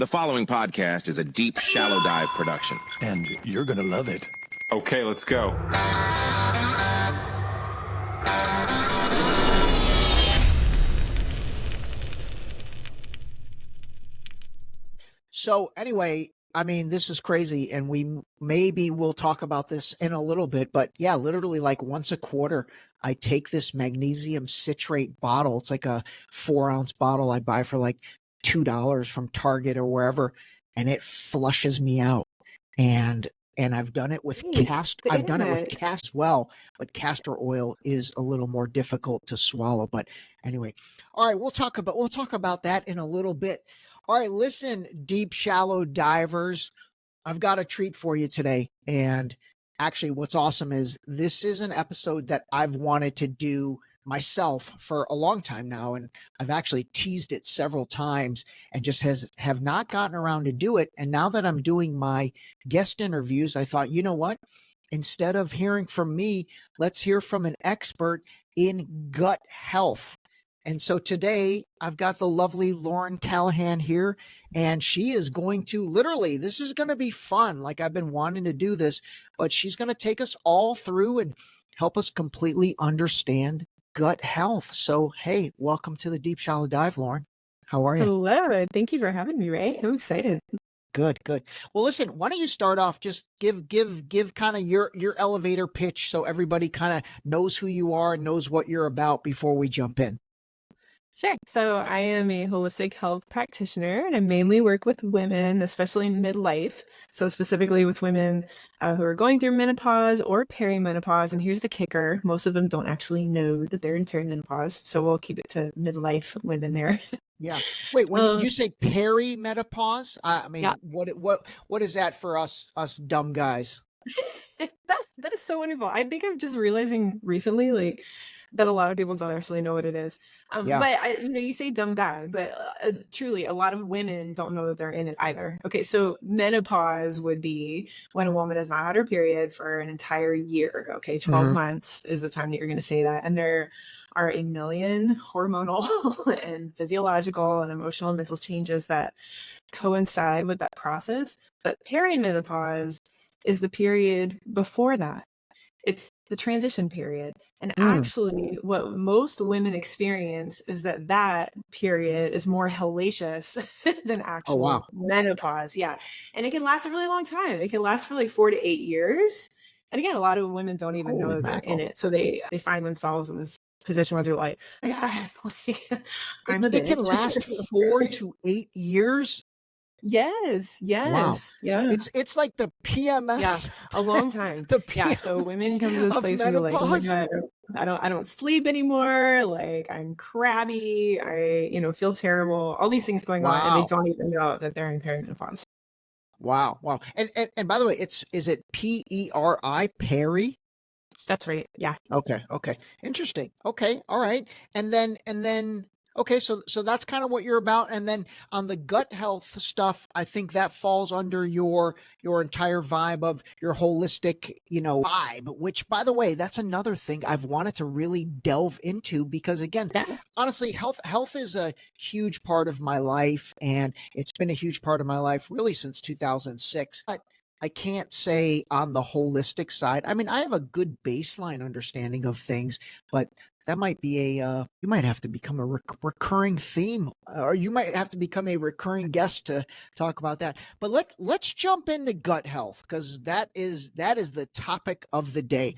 The following podcast is a deep, shallow dive production. And you're going to love it. Okay, let's go. So anyway, I mean, this is crazy, and we'll talk about this in a little bit, but yeah, literally like once a quarter, I take this magnesium citrate bottle. It's like a 4-ounce bottle I buy for like $2 from Target or wherever, and it flushes me out. And I've done it with but castor oil is a little more difficult to swallow. But anyway, all right, we'll talk about that in a little bit. All right, listen, deep, shallow divers, I've got a treat for you today. And actually, what's awesome is this is an episode that I've wanted to do myself for a long time now. And I've actually teased it several times and just have not gotten around to do it. And now that I'm doing my guest interviews, I thought, you know what? Instead of hearing from me, let's hear from an expert in gut health. And so today I've got the lovely Lauren Callahan here, and she is going to this is going to be fun. Like, I've been wanting to do this, but she's going to take us all through and help us completely understand gut health. So, hey, welcome to the Deep Shallow Dive, Lauren. How are you? Hello. Thank you for having me, Ray. I'm excited. Good. Well, listen, why don't you start off, just give kind of your elevator pitch so everybody kind of knows who you are and knows what you're about before we jump in. Sure. So I am a holistic health practitioner, and I mainly work with women, especially in midlife. So specifically with women who are going through menopause or perimenopause. And here's the kicker. Most of them don't actually know that they're in perimenopause. So we'll keep it to midlife women there. Yeah. Wait, when you say perimenopause, I mean, yeah. What is that for us dumb guys? That is so wonderful. I think I'm just realizing recently, like, that a lot of people don't actually know what it is. But you say dumb guy, but truly a lot of women don't know that they're in it either. Okay, so menopause would be when a woman has not had her period for an entire year. Okay, 12 months is the time that you're going to say that. And there are a million hormonal and physiological and emotional and mental changes that coincide with that process. But perimenopause is the period before that. It's the transition period. And actually what most women experience is that period is more hellacious than actual menopause. Yeah. And it can last a really long time. It can last for like 4 to 8 years. And again, a lot of women don't even know that they're in it. So they find themselves in this position where they're like, I'm it can last 4 to 8 years. Yes. Wow. Yeah. It's like the PMS. Yeah, a long time. So women come to this place where they're like, oh my God, I don't sleep anymore. Like, I'm crabby. I feel terrible. All these things going on, and they don't even know that they're in perimenopause. Wow. And by the way, is it PERI, peri? That's right. Yeah. Okay. Interesting. Okay. All right. And then okay, so that's kind of what you're about. And then on the gut health stuff, I think that falls under your entire vibe of your holistic, vibe, which, by the way, that's another thing I've wanted to really delve into because, again, honestly, health is a huge part of my life, and it's been a huge part of my life really since 2006. But I can't say on the holistic side. I mean, I have a good baseline understanding of things, but that might be you might have to become a recurring theme, or you might have to become a recurring guest to talk about that. But let's jump into gut health, because that is the topic of the day.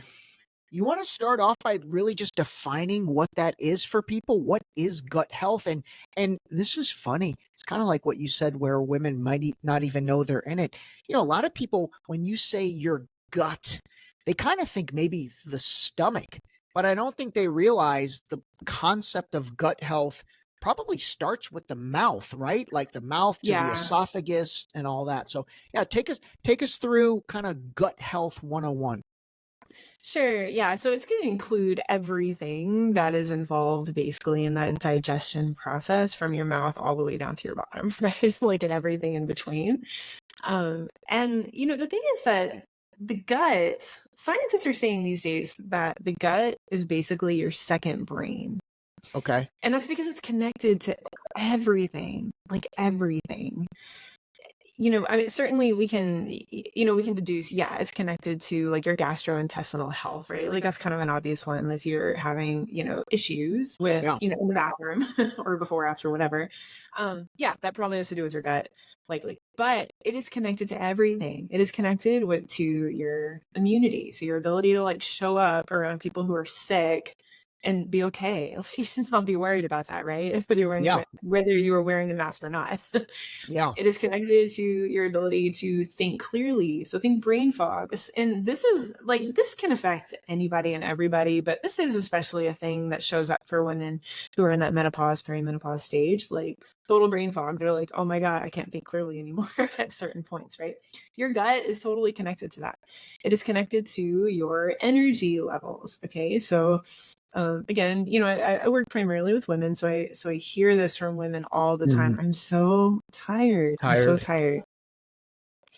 You want to start off by really just defining what that is for people. What is gut health? And this is funny. It's kind of like what you said, where women might not even know they're in it. A lot of people, when you say your gut, they kind of think maybe the stomach. But I don't think they realize the concept of gut health probably starts with the mouth, right? Like the mouth to the esophagus and all that. So yeah, take us through kind of gut health 101. Sure. Yeah. So it's going to include everything that is involved basically in that digestion process, from your mouth all the way down to your bottom, right? It's like everything in between. And the thing is that the gut, scientists are saying these days that the gut is basically your second brain. Okay. And that's because it's connected to everything, like everything. I mean, certainly we can, we can deduce, yeah, it's connected to like your gastrointestinal health, right? Like that's kind of an obvious one. If you're having, issues with, Yeah. in the bathroom or before, after, whatever. Yeah, that probably has to do with your gut, likely. But it is connected to everything. It is connected to your immunity. So your ability to like show up around people who are sick and be okay. Not be worried about that, right? Yeah. Whether you were wearing a mask or not. Yeah. It is connected to your ability to think clearly. So think brain fog. And this can affect anybody and everybody, but this is especially a thing that shows up for women who are in that menopause, perimenopause stage, like total brain fog. They're like, oh my God, I can't think clearly anymore at certain points, right? Your gut is totally connected to that. It is connected to your energy levels. Okay. So again, I work primarily with women, so I hear this from women all the time. I'm so tired. I'm so tired.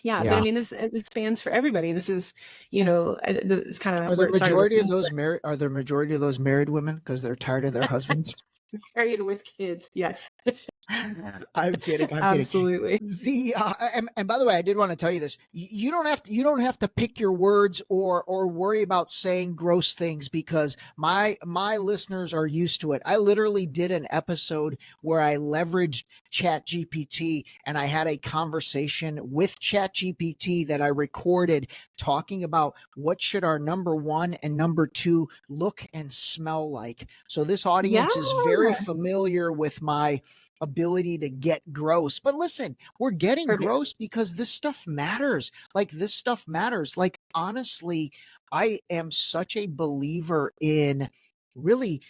Yeah, but I mean, this spans for everybody. This is, it's kind of Are the majority of those married? Are the majority of those married women because they're tired of their husbands? Married with kids, yes. I'm kidding. Absolutely. And by the way, I did want to tell you this. You don't have to pick your words or worry about saying gross things, because my listeners are used to it. I literally did an episode where I leveraged ChatGPT, and I had a conversation with ChatGPT that I recorded talking about what should our number 1 and number 2 look and smell like. So this audience is very familiar with my ability to get gross. But listen, we're getting gross because this stuff matters. Like, this stuff matters. Like, honestly, I am such a believer in really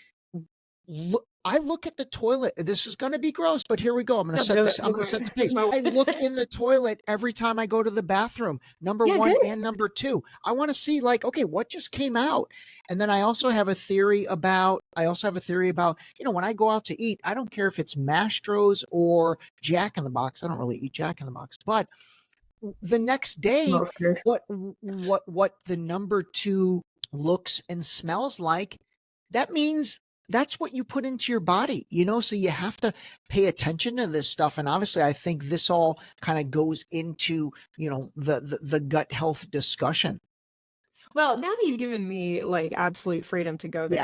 I look at the toilet. This is going to be gross, but here we go. I'm going to set the pace. I look in the toilet every time I go to the bathroom. Number 1 and number 2. I want to see, like, okay, what just came out? And then I also have a theory about, when I go out to eat, I don't care if it's Mastro's or Jack in the Box. I don't really eat Jack in the Box, but the next day, what the number 2 looks and smells like, that means that's what you put into your body, so you have to pay attention to this stuff. And obviously I think this all kind of goes into, the gut health discussion. Well, now that you've given me like absolute freedom to go there,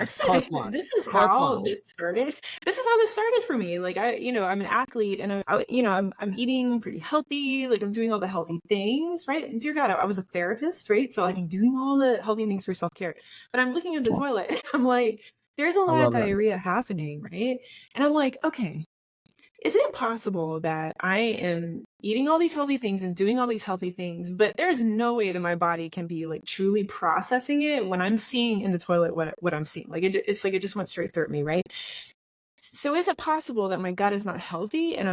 this is Carte how blanche. this started. This is how this started for me. Like I'm an athlete, and I'm eating pretty healthy. Like I'm doing all the healthy things, right? And dear God, I was a therapist, right? So like I'm doing all the healthy things for self-care. But I'm looking at the toilet, and I'm like, there's a lot of diarrhea happening, right? And I'm like, okay, is it possible that I am eating all these healthy things and doing all these healthy things, but there's no way that my body can be like truly processing it when I'm seeing in the toilet what I'm seeing? Like it's like it just went straight through me, right? So is it possible that my gut is not healthy and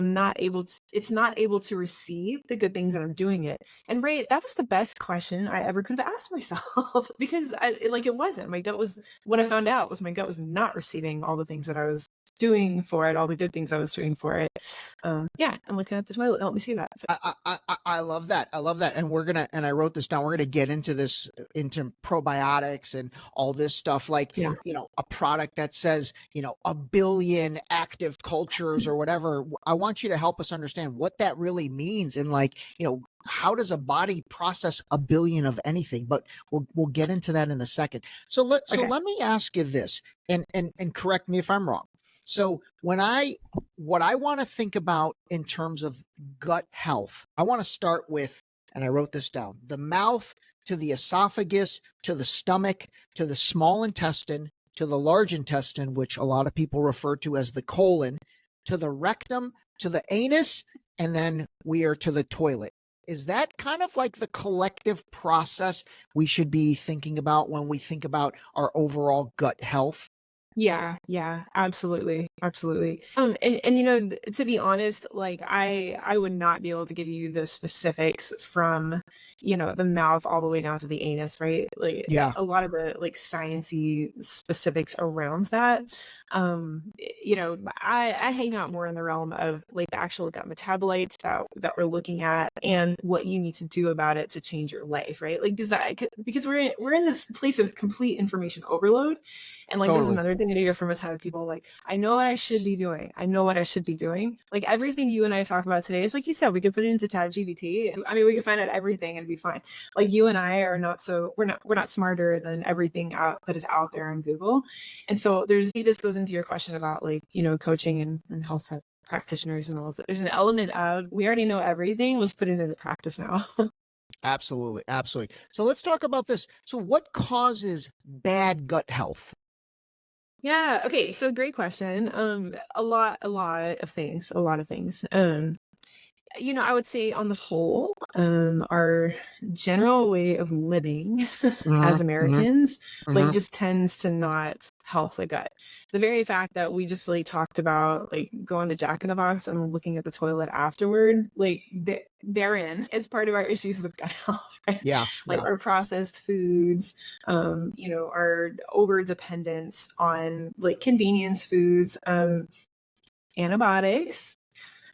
it's not able to receive the good things that I'm doing it? And Ray, that was the best question I ever could have asked myself because it wasn't. What I found out was my gut was not receiving all the things that I was doing for it, all the good things I was doing for it. I'm looking at the toilet. Help me see that. So. I love that. And I wrote this down. We're gonna get into this, into probiotics and all this stuff. Like, a product that says, 1 billion active cultures or whatever. I want you to help us understand what that really means, and how does a body process 1 billion of anything? But we'll get into that in a second. So let me ask you this, and correct me if I'm wrong. So what I want to think about in terms of gut health, I want to start with, and I wrote this down, the mouth to the esophagus, to the stomach, to the small intestine, to the large intestine, which a lot of people refer to as the colon, to the rectum, to the anus, and then we are to the toilet. Is that kind of like the collective process we should be thinking about when we think about our overall gut health? Yeah, absolutely. And to be honest, like I would not be able to give you the specifics from, the mouth all the way down to the anus, right? Like a lot of the like sciencey specifics around that. I hang out more in the realm of like the actual gut metabolites that we're looking at and what you need to do about it to change your life, right? Like because we're in this place of complete information overload. And like this is another thing thing that I hear from a ton of people. Like, I know what I should be doing. I know what I should be doing. Like everything you and I talk about today is like you said, we could put it into ChatGPT. I mean, we could find out everything and be fine. Like you and I are not so we're not smarter than everything out that is out there on Google. And so this goes into your question about like, coaching and health practitioners and all of that. There's an element of we already know everything. Let's put it into practice now. Absolutely. Absolutely. So let's talk about this. So what causes bad gut health? Yeah. Okay. So great question. A lot of things. I would say on the whole, our general way of living as Americans, like just tends to not help the gut. The very fact that we just like talked about like going to Jack in the Box and looking at the toilet afterward, like therein is part of our issues with gut health, right? Yeah. Like our processed foods, our over dependence on like convenience foods, antibiotics,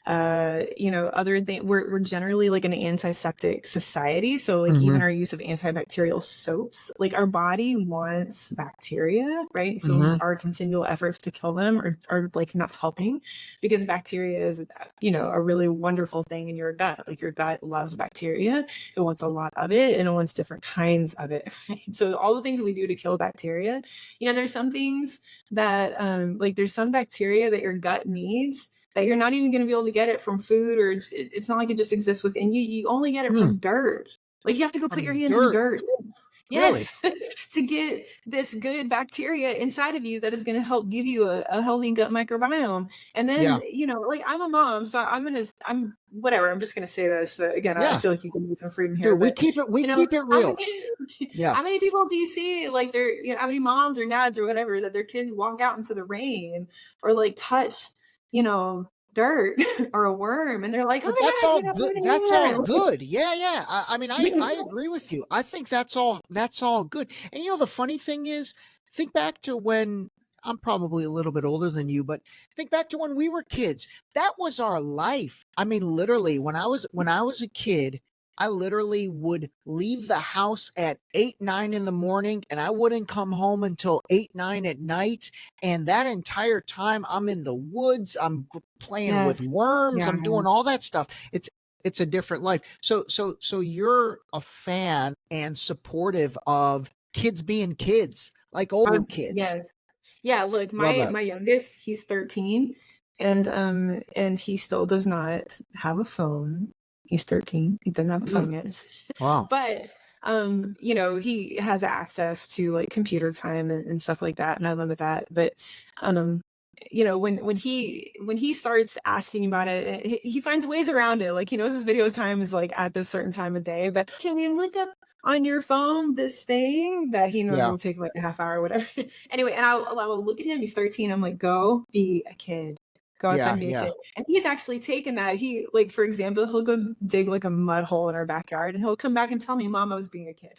other thing, we're generally like an antiseptic society. So like even our use of antibacterial soaps, like our body wants bacteria, right? So our continual efforts to kill them are like not helping, because bacteria is, a really wonderful thing in your gut. Like your gut loves bacteria. It wants a lot of it and it wants different kinds of it. Right? So all the things we do to kill bacteria, there's some things that, like there's some bacteria that your gut needs that you're not even going to be able to get it from food, or it's not like it just exists within you. You only get it from dirt. Like you have to go put your hands in dirt. Yes. Really? To get this good bacteria inside of you that is going to help give you a healthy gut microbiome. And then, like I'm a mom, so I'm whatever. I'm just going to say this again. I feel like you can use some freedom here. Dude, we keep it real. How many people do you see like how many moms or dads or whatever that their kids walk out into the rain or like touch, dirt or a worm, and they're like, oh, that's all good. That's all good. Yeah. I mean, I agree with you. I think that's all good. And the funny thing is, think back to when I'm probably a little bit older than you, but think back to when we were kids. That was our life. I mean, literally, when I was a kid, I literally would leave the house at 8, 9 in the morning, and I wouldn't come home until 8, 9 at night. And that entire time I'm in the woods, I'm playing with worms, I'm doing all that stuff. It's a different life. So you're a fan and supportive of kids being kids, like older kids. Yes. Yeah. Look, my youngest, he's 13, and he still does not have a phone. He's 13. He doesn't have a phone yet. Wow. But, he has access to like computer time and stuff like that. And I love that. But, when he starts asking about it, he finds ways around it. Like he knows his video time is like at this certain time of day, but can we look up on your phone this thing that he knows will take like a half hour or whatever? Anyway, and I will look at him. He's 13. I'm like, go be a kid. Go outside and be a kid. And he's actually taken that. He, like, for example, he'll go dig like a mud hole in our backyard and he'll come back and tell me, Mom, I was being a kid.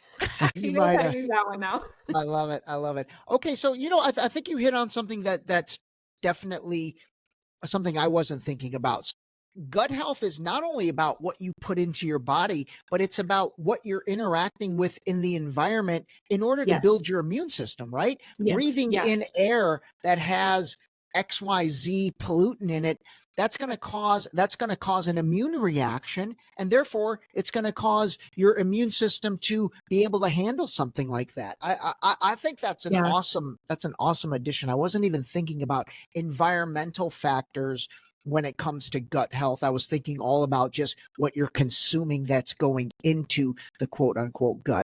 He knows how to use that one now. I love it. Okay, so I think you hit on something that's definitely something I wasn't thinking about. Gut health is not only about what you put into your body, but it's about what you're interacting with in the environment in order to build your immune system, right? Yes. Breathing in air that has XYZ pollutant in it, that's going to cause an immune reaction, and therefore it's going to cause your immune system to be able to handle something like that. I think that's an awesome addition. I wasn't even thinking about environmental factors when it comes to gut health. I was thinking all about just what you're consuming that's going into the quote unquote gut.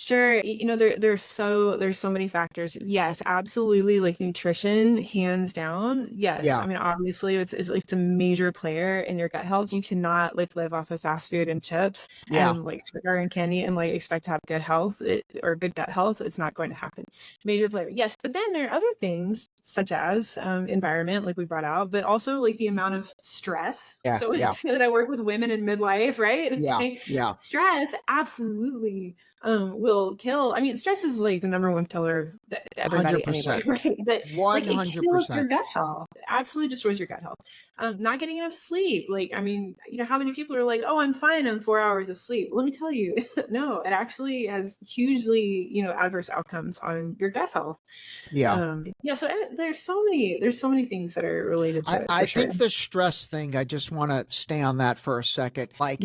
Sure. There's so many factors. Yes, absolutely. Like nutrition, hands down. Yes. Yeah. I mean, obviously it's a major player in your gut health. You cannot like live off of fast food and chips and like sugar and candy and like expect to have good health or good gut health. It's not going to happen. Major player. Yes. But then there are other things such as environment, like we brought out, but also like the amount of stress. So it's that I work with women in midlife, right? Yeah. Stress absolutely will will kill. I mean, stress is like the number one killer that everybody anyway, 100%. right? But like it kills your 100%. gut health. It absolutely destroys your gut health. Not getting enough sleep. Like, I mean, how many people are like, oh, I'm fine on 4 hours of sleep. Let me tell you, no, it actually has hugely, adverse outcomes on your gut health. Yeah. Yeah. So there's so many things that are related to it. I think the stress thing, I just want to stay on that for a second. Like,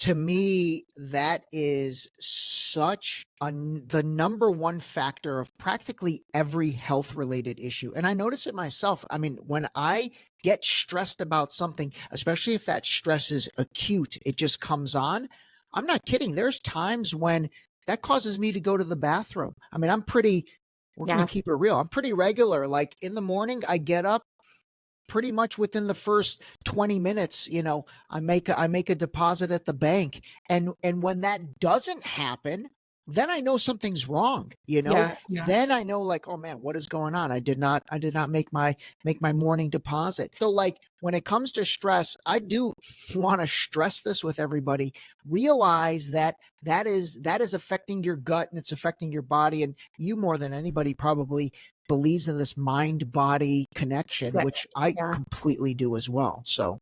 to me, that is such the number one factor of practically every health related issue. And I notice it myself. I mean, when I get stressed about something, especially if that stress is acute, it just comes on. I'm not kidding. There's times when that causes me to go to the bathroom. I mean, we're going to keep it real. I'm pretty regular. Like in the morning, I get up pretty much within the first 20 minutes, I make a deposit at the bank. And when that doesn't happen, then I know something's wrong, then I know like, oh man, what is going on? I did not make my morning deposit. So like when it comes to stress, I do want to stress this with everybody. Realize that is affecting your gut and it's affecting your body. And you more than anybody probably believes in this mind-body connection, which I completely do as well. So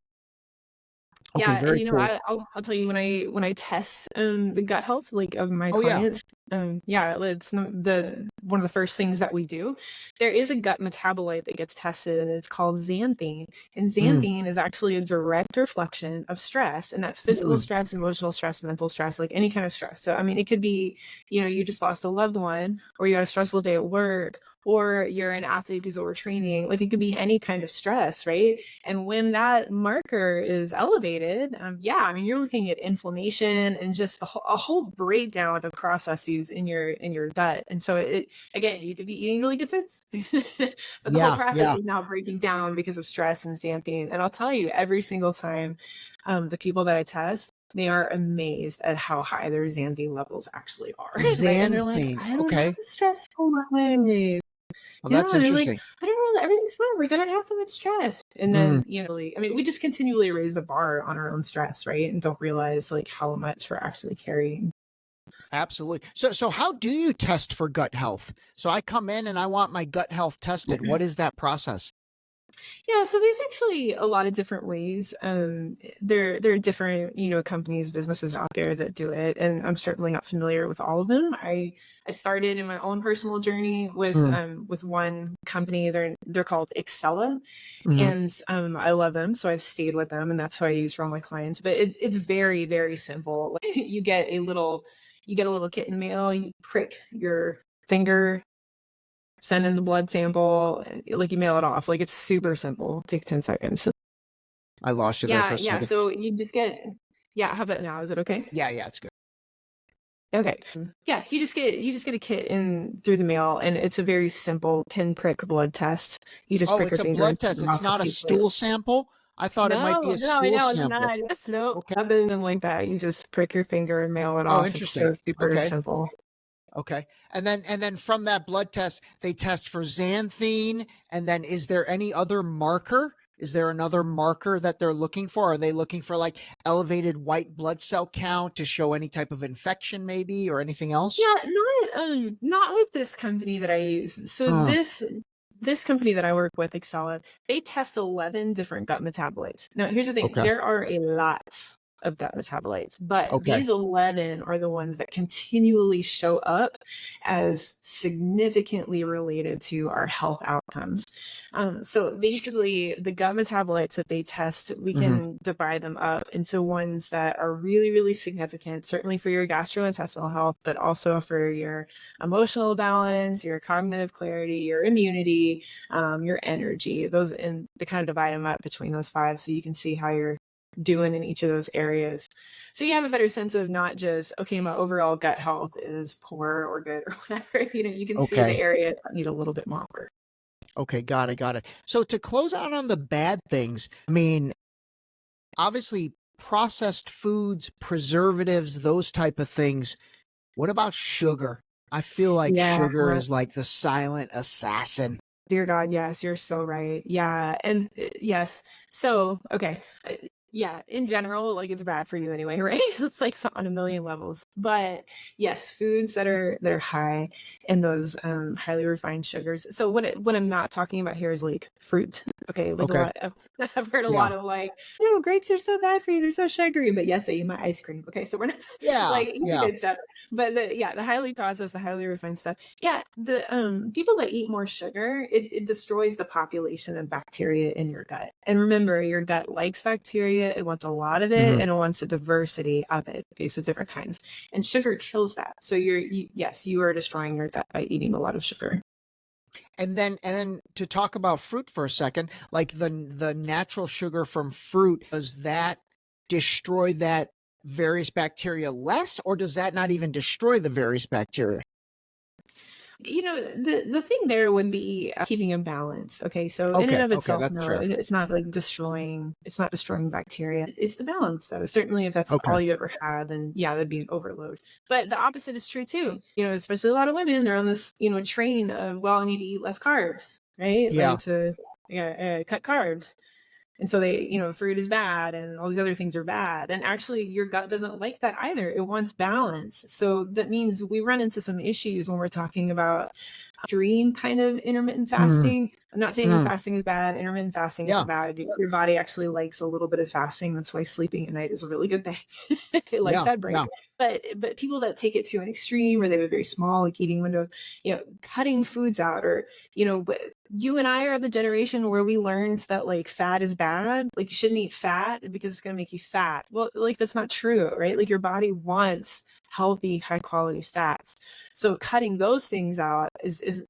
very cool. I'll tell you when I test the gut health like of my clients, it's one of the first things that we do. There is a gut metabolite that gets tested, and it's called xanthine. And xanthine is actually a direct reflection of stress, and that's physical stress, emotional stress, mental stress, like any kind of stress. So I mean, it could be you just lost a loved one, or you had a stressful day at work, or you're an athlete who's overtraining. Like it could be any kind of stress, right? And when that marker is elevated, I mean, you're looking at inflammation and just a whole breakdown of processes in your gut. And so again, you could be eating really good foods, but the whole process is now breaking down because of stress and xanthine. And I'll tell you, every single time, the people that I test, they are amazed at how high their xanthine levels actually are. Xanthine, like, I don't have stress for my way. Well, that's interesting. Like, I don't know, everything's fine. We're gonna have too much stress. And then, I mean, we just continually raise the bar on our own stress, right? And don't realize like how much we're actually carrying. Absolutely. So how do you test for gut health? So I come in and I want my gut health tested. What is that process? Yeah, so there's actually a lot of different ways. There are different, companies, businesses out there that do it, and I'm certainly not familiar with all of them. I started in my own personal journey with one company. They're called Excella, and I love them, so I've stayed with them, and that's who I use for all my clients. But it's very, very simple. Like, you get a little kitten mail. You prick your finger, send in the blood sample, like you mail it off. Like it's super simple. It takes 10 seconds. I lost you there for a second. Yeah. So you just get, how about now? Is it okay? Yeah, it's good. Okay. Yeah, you just get a kit in through the mail, and it's a very simple pinprick blood test. You just prick your finger. It's a blood test. It's not a stool sample. I thought it might be a stool sample. Nothing like that. You just prick your finger and mail it off. Interesting. It's so super simple. Okay. And then from that blood test, they test for xanthine. And then is there any other marker? Is there another marker that they're looking for? Are they looking for like elevated white blood cell count to show any type of infection maybe or anything else? Yeah, not with this company that I use. So this company that I work with, Excella, they test 11 different gut metabolites. Now, here's the thing. There are a lot of gut metabolites, but these 11 are the ones that continually show up as significantly related to our health outcomes. So basically the gut metabolites that they test, we can divide them up into ones that are really, really significant, certainly for your gastrointestinal health, but also for your emotional balance, your cognitive clarity, your immunity, your energy. They kind of divide them up between those 5 so you can see how you're doing in each of those areas. So you have a better sense of not just, okay, my overall gut health is poor or good or whatever. You can see the areas that need a little bit more work. Okay, got it. So to close out on the bad things, I mean, obviously processed foods, preservatives, those type of things. What about sugar? I feel like sugar is like the silent assassin. Dear God, yes, you're so right. Yeah. And yes. So, okay. Yeah, in general, like it's bad for you anyway, right? It's like on a million levels. But yes, foods that are high in those highly refined sugars. So what I'm not talking about here is like fruit. Okay, like a Okay. lot of, I've heard a Yeah. lot of like, no, grapes are so bad for you. They're so sugary. But yes, I eat my ice cream. Okay, so we're not Yeah. like eat the Yeah. good stuff. But the highly processed, the highly refined stuff. Yeah, the people that eat more sugar, it destroys the population of bacteria in your gut. And remember, your gut likes bacteria. It wants a lot of it, Mhm. and it wants a diversity of it, okay, so different kinds. And sugar kills that. So yes, you are destroying your gut by eating a lot of sugar. And then to talk about fruit for a second, like the natural sugar from fruit, does that destroy that various bacteria less, or does that not even destroy the various bacteria? The thing there would be keeping in balance. Okay, so in and Okay. of Okay. itself, That's no, fair. it's not like destroying. It's not destroying bacteria. It's the balance, though. Certainly, if that's Okay. all you ever had, then yeah, that'd be an overload. But the opposite is true too. Especially a lot of women are on this train of, well, I need to eat less carbs, right? Yeah. Like to cut carbs. And so fruit is bad and all these other things are bad. And actually, your gut doesn't like that either. It wants balance. So that means we run into some issues when we're talking about extreme kind of intermittent Mm, fasting. I'm not saying mm. fasting is bad. Intermittent fasting Yeah. isn't bad. Your body actually likes a little bit of fasting. That's why sleeping at night is a really good thing. It likes Yeah. that break. Yeah. But people that take it to an extreme, or they have a very small like eating window, cutting foods out, or but you and I are the generation where we learned that like fat is bad. Like you shouldn't eat fat because it's going to make you fat. Well, like that's not true, right? Like your body wants healthy, high quality fats. So cutting those things out is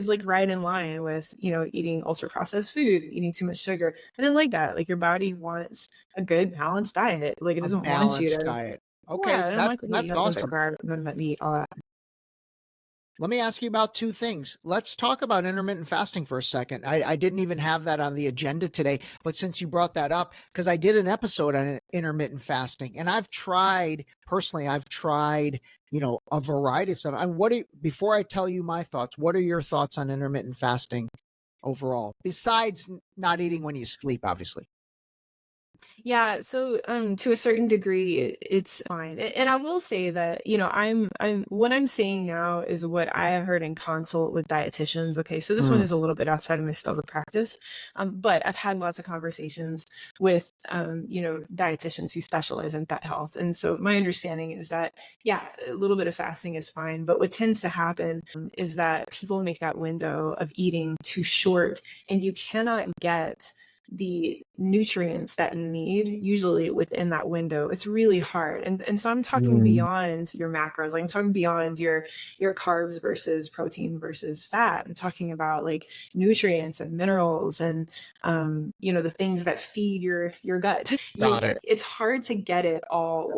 like right in line with, eating ultra processed foods, eating too much sugar. I didn't like that. Like your body wants a good balanced diet. Like it A doesn't want you balanced to, diet. yeah, Okay. I don't That want to eat that's nothing but awesome. carb, nothing but meat, all that. Let me ask you about two things. Let's talk about intermittent fasting for a second. I didn't even have that on the agenda today, but since you brought that up, because I did an episode on intermittent fasting, and personally, I've tried, a variety of stuff. Before I tell you my thoughts, what are your thoughts on intermittent fasting overall, besides not eating when you sleep, obviously? Yeah, so to a certain degree it's fine. And I will say that, I'm what I'm saying now is what I have heard in consult with dietitians. Okay, so this one Mm, is a little bit outside of my scope of practice. But I've had lots of conversations with dietitians who specialize in gut health. And so my understanding is that yeah, a little bit of fasting is fine, but what tends to happen is that people make that window of eating too short, and you cannot get the nutrients that you need usually within that window. It's really hard. And so I'm talking mm. beyond your macros. Like I'm talking beyond your carbs versus protein versus fat. I'm talking about like nutrients and minerals and the things that feed your gut. Got it. It's hard to get it all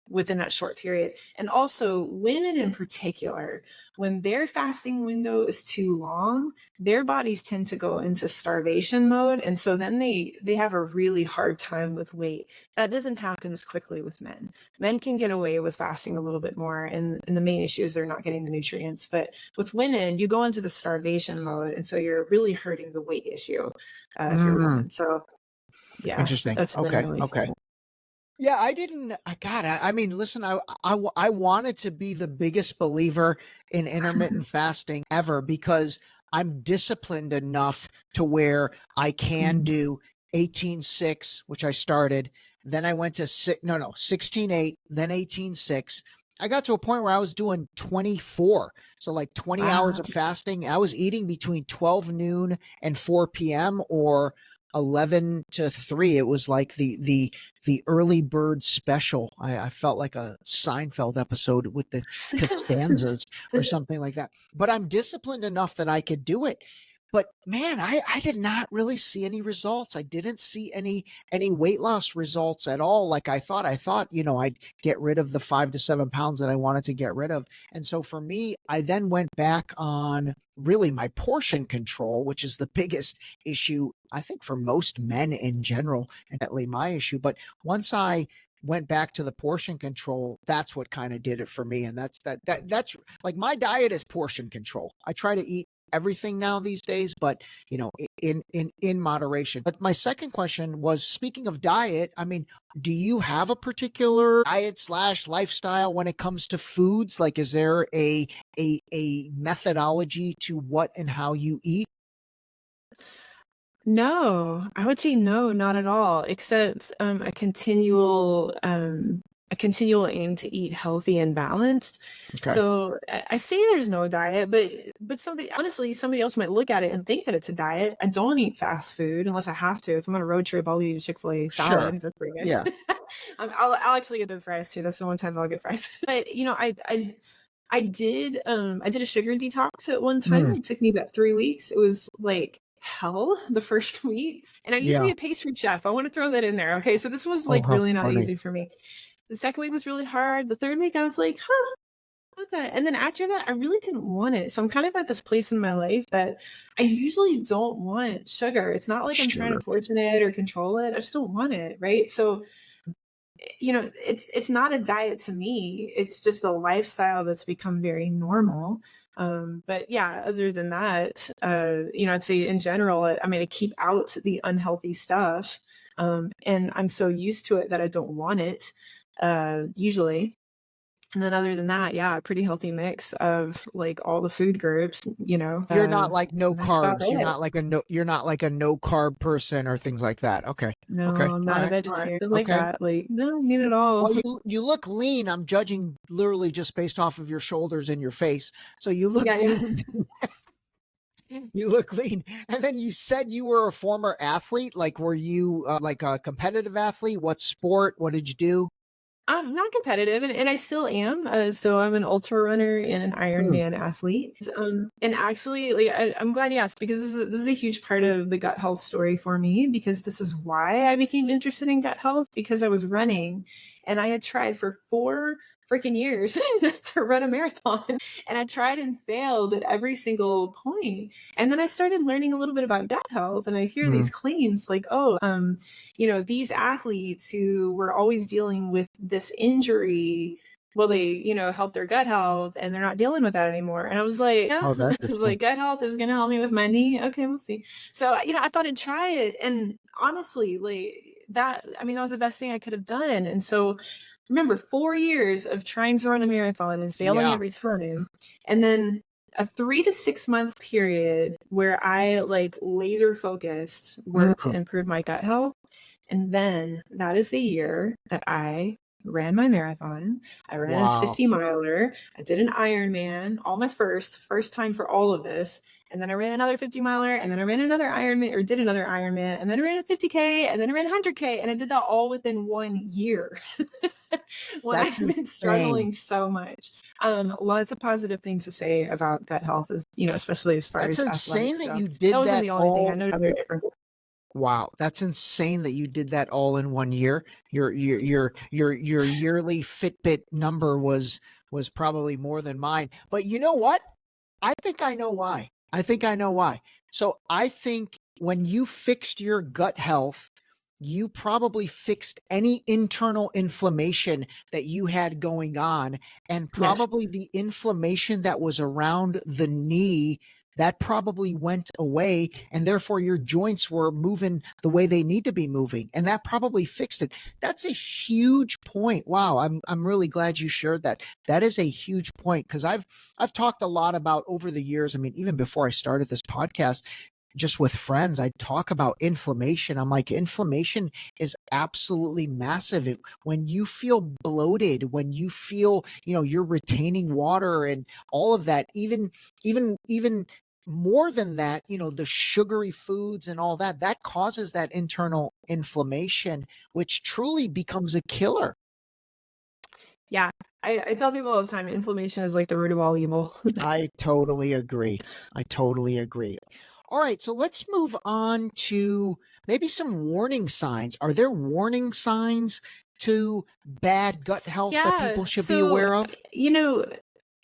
within that short period. And also women in particular, when their fasting window is too long, their bodies tend to go into starvation mode, and so then they have a really hard time with weight. That doesn't happen as quickly with men. Men can get away with fasting a little bit more, and the main issue is they're not getting the nutrients. But with women, you go into the starvation mode, and so you're really hurting the weight issue if you're a Mm, woman. So yeah, interesting. that's Okay. generally. Okay. Yeah, I didn't. I mean, listen, I wanted to be the biggest believer in intermittent fasting ever because I'm disciplined enough to where I can do 18/6, which I started. Then I went to 16/8, then 18/6. I got to a point where I was doing 24. So like 20 hours Wow. of fasting. I was eating between 12 noon and 4 p.m. or 11 to 3. It was like the early bird special. I felt like a Seinfeld episode with the Costanzas or something like that. But I'm disciplined enough that I could do it. But man, I did not really see any results. I didn't see any weight loss results at all. Like I thought, I'd get rid of the 5 to 7 pounds that I wanted to get rid of. And so for me, I then went back on really my portion control, which is the biggest issue, I think, for most men in general, and definitely my issue. But once I went back to the portion control, that's what kind of did it for me. And that's like my diet is portion control. I try to eat everything now these days, but in moderation. But my second question was, speaking of diet, I mean, do you have a particular diet / lifestyle when it comes to foods? Like, is there a methodology to what and how you eat? No, I would say no, not at all, except a continual aim to eat healthy and balanced. Okay. So I say there's no diet, but somebody, honestly, somebody else might look at it and think that it's a diet. I don't eat fast food unless I have to. If I'm on a road trip, I'll eat a Chick-fil-A salad. Sure. That's pretty good. Yeah. I'll actually get the fries too. That's the one time I'll get fries. But I did a sugar detox at one time. It took me about 3 weeks. It was like hell the first week, and I used to be a pastry chef. I want to throw that in there. Okay, so this was like really not easy for me. The second week was really hard. The third week I was like, what that? And then after that, I really didn't want it. So I'm kind of at this place in my life that I usually don't want sugar. It's not like I'm trying to portion it or control it. I just don't want it, right? So it's not a diet to me. It's just a lifestyle that's become very normal. But yeah, other than that, I'd say in general, I mean, I keep out the unhealthy stuff. And I'm so used to it that I don't want it, usually. And then other than that, yeah, a pretty healthy mix of like all the food groups, You're not like no that's about carbs. You're it. not like a no carb person or things like that. Okay. No, Okay. I'm not a All right. vegetarian like Okay. that. Like, no, need it all. Well, you look lean. I'm judging literally just based off of your shoulders and your face. So you look Yeah, yeah. lean. You look lean. And then you said you were a former athlete. Like, were you like a competitive athlete? What sport? What did you do? I'm not competitive, and I still am. So I'm an ultra runner and an Ironman athlete. And actually, like, I'm glad you asked, because this is a huge part of the gut health story for me, because this is why I became interested in gut health, because I was running and I had tried for 4 freaking years to run a marathon, and I tried and failed at every single point. And then I started learning a little bit about gut health, and I hear these claims like, these athletes who were always dealing with this injury, well, they, help their gut health and they're not dealing with that anymore. And I was like, Oh, that's I was like, gut health is going to help me with my knee. Okay, we'll see. So, I thought I'd try it. And honestly, like that was the best thing I could have done. And so remember 4 years of trying to run a marathon and failing every time. And then a 3 to 6 month period where I like laser focused worked to improve my gut health. And then that is the year that I ran my marathon. I ran a 50 miler. I did an Ironman, all my first time for all of this. And then I ran another 50 miler, and then I ran another Ironman, or did another Ironman, and then I ran a 50K, and then I ran 100K, and I did that all within 1 year. When That's I've been struggling so much. Lots of positive things to say about gut health, is especially as far That's as insane that stuff. you did That wasn't that the only thing. all. I know they're different. Wow, that's insane that you did that all in 1 year. Your yearly Fitbit number was probably more than mine. But you know what? I think I know why. So I think when you fixed your gut health, you probably fixed any internal inflammation that you had going on, and probably the inflammation that was around the knee, that probably went away, and therefore your joints were moving the way they need to be moving, and that probably fixed it. That's a huge point. Wow, I'm really glad you shared that. That is a huge point, because I've talked a lot about over the years. I mean, even before I started this podcast, just with friends, I talk about inflammation. I'm like, inflammation is absolutely massive. When you feel bloated, when you feel, you're retaining water and all of that, even more than that, the sugary foods and all that, that causes that internal inflammation, which truly becomes a killer. Yeah. I tell people all the time, inflammation is like the root of all evil. I totally agree. All right, so let's move on to maybe some warning signs. Are there warning signs to bad gut health that people should be aware of?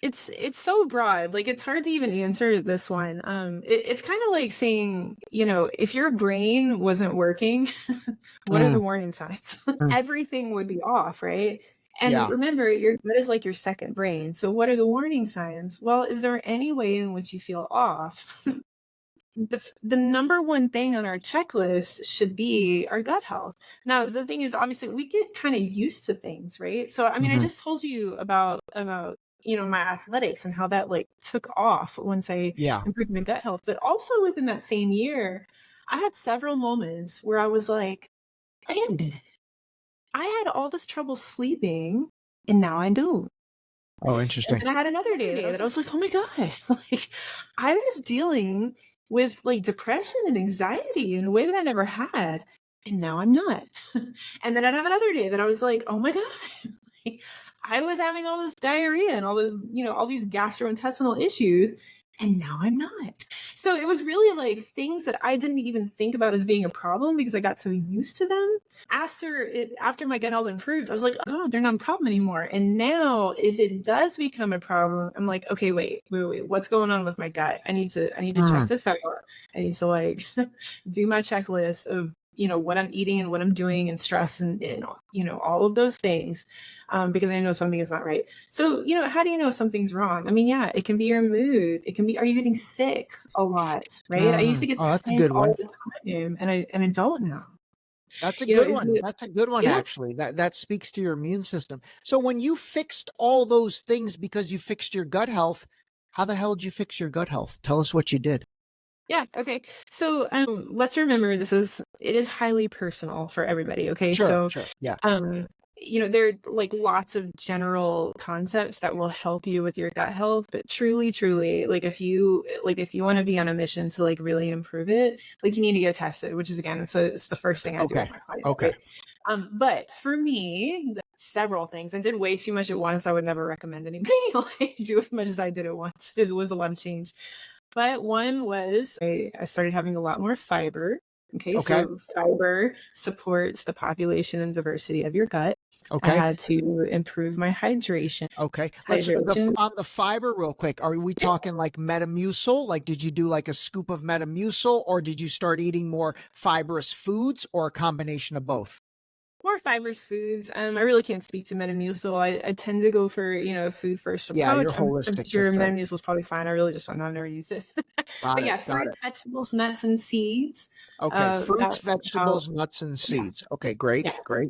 It's so broad. Like, it's hard to even answer this one. It's kind of like saying, if your brain wasn't working, what are the warning signs? Everything would be off, right? And remember, your gut is like your second brain. So what are the warning signs? Well, is there any way in which you feel off? The number one thing on our checklist should be our gut health. Now, the thing is, obviously, we get kind of used to things, right? So, I mean, I just told you about my athletics and how that like took off once I improved my gut health. But also within that same year, I had several moments where I was like, man, I had all this trouble sleeping, and now I do. Oh, interesting. And I had another day that I was like, oh my God, like I was dealing with like depression and anxiety in a way that I never had. And now I'm not. And then I'd have another day that I was like, oh my God, like, I was having all this diarrhea and all this, all these gastrointestinal issues. And now I'm not. So it was really like things that I didn't even think about as being a problem because I got so used to them. After my gut health improved, I was like, oh, they're not a problem anymore. And now if it does become a problem, I'm like, okay, wait, what's going on with my gut? I need to check this out. I need to like do my checklist of what I'm eating and what I'm doing and stress and all of those things, because I know something is not right. So, how do you know something's wrong? I mean, yeah, it can be your mood. It can be, are you getting sick a lot? Right. I used to get sick all the time and I don't now. That's a good one. That's a good one, actually. That speaks to your immune system. So when you fixed all those things because you fixed your gut health, how the hell did you fix your gut health? Tell us what you did. Yeah. Okay. So let's remember it is highly personal for everybody. Okay. Sure. Yeah. There are like lots of general concepts that will help you with your gut health, but truly, like if you want to be on a mission to like really improve it, like you need to get tested, which is again, it's the first thing I do with my clients. Okay. Right? But for me, several things. I did way too much at once. I would never recommend anybody like do as much as I did at once. It was a lot of change. But one was I started having a lot more fiber. Okay. So fiber supports the population and diversity of your gut. Okay. I had to improve my hydration. Okay. On the fiber real quick, are we talking like Metamucil? Like, did you do like a scoop of Metamucil or did you start eating more fibrous foods or a combination of both? More fibrous foods. I really can't speak to Metamucil. I tend to go for, food first approach. Yeah, you're holistic. I'm sure Metamucil is probably fine. I really just don't know. I've never used it. But yeah, fruits, vegetables, nuts, and seeds. Okay, fruits, vegetables, nuts, and seeds. Okay, great, great.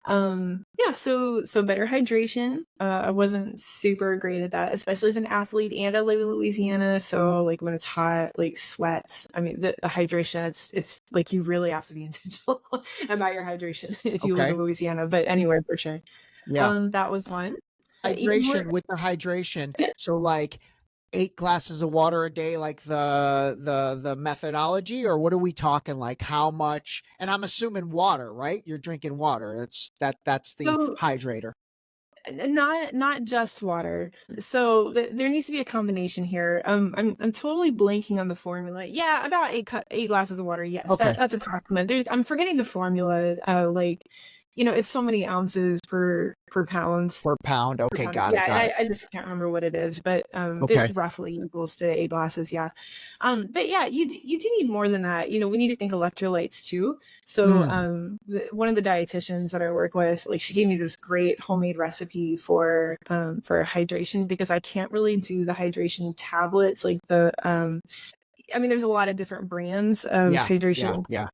So better hydration. I wasn't super great at that, especially as an athlete, and I live in Louisiana, so like when it's hot, like sweat, I mean the hydration, it's like you really have to be intentional about your hydration if you live in Louisiana, but anywhere for sure. That was one. Hydration with the hydration. So like 8 glasses of water a day, like the methodology, or what are we talking? Like how much? And I'm assuming water, right? You're drinking water. That's the hydrator. Not just water. So there needs to be a combination here. I'm totally blanking on the formula. Yeah, about 8 glasses of water. Yes, that's approximate. I'm forgetting the formula. It's so many ounces per pound. Per pound. Okay, got it. I just can't remember what it is, but it's roughly equals to 8 glasses. Yeah. But yeah, you do need more than that. We need to think electrolytes too. So one of the dietitians that I work with, like she gave me this great homemade recipe for hydration because I can't really do the hydration tablets like the there's a lot of different brands of hydration. Yeah.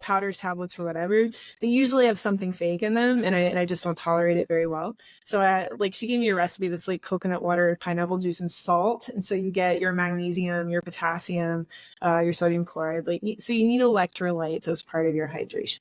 Powders, tablets, or whatever, they usually have something fake in them, and I just don't tolerate it very well. So she gave me a recipe that's like coconut water, pineapple juice, and salt, and so you get your magnesium, your potassium, your sodium chloride. So you need electrolytes as part of your hydration.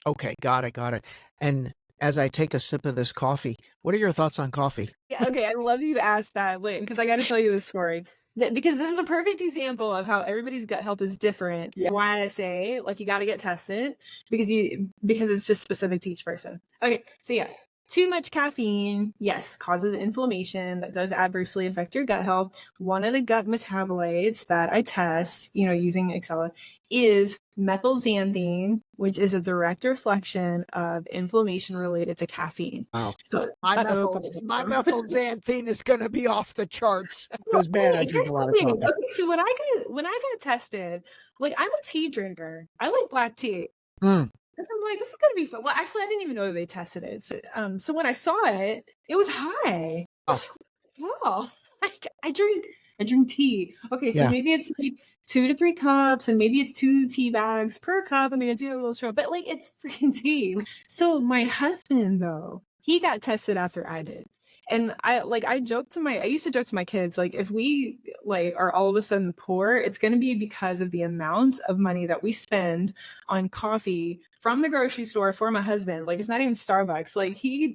Okay, got it. And as I take a sip of this coffee, what are your thoughts on coffee? Yeah, okay, I love you asked that, because I got to tell you this story. Because this is a perfect example of how everybody's gut health is different. Yeah. Why I say, you got to get tested, because it's just specific to each person. Okay, so yeah. Too much caffeine, yes, causes inflammation. That does adversely affect your gut health. One of the gut metabolites that I test, using Excella, is methylxanthine, which is a direct reflection of inflammation related to caffeine. Wow. So my methylxanthine is going to be off the charts. Because man, I drink a lot of coffee. Okay, so when I got tested, I'm a tea drinker. I like black tea. So I'm like, this is gonna be fun. Well, actually, I didn't even know that they tested it. So when I saw it, it was high. I was like, wow, like I drink tea. Okay, so Yeah. maybe it's like 2 to 3 cups, and maybe it's 2 tea bags per cup. I mean, I do have a little straw, but like it's freaking tea. So my husband, though, he got tested after I did. And I used to joke to my kids, like, if we like are all of a sudden poor, it's going to be because of the amount of money that we spend on coffee from the grocery store for my husband. Like, it's not even Starbucks. Like, he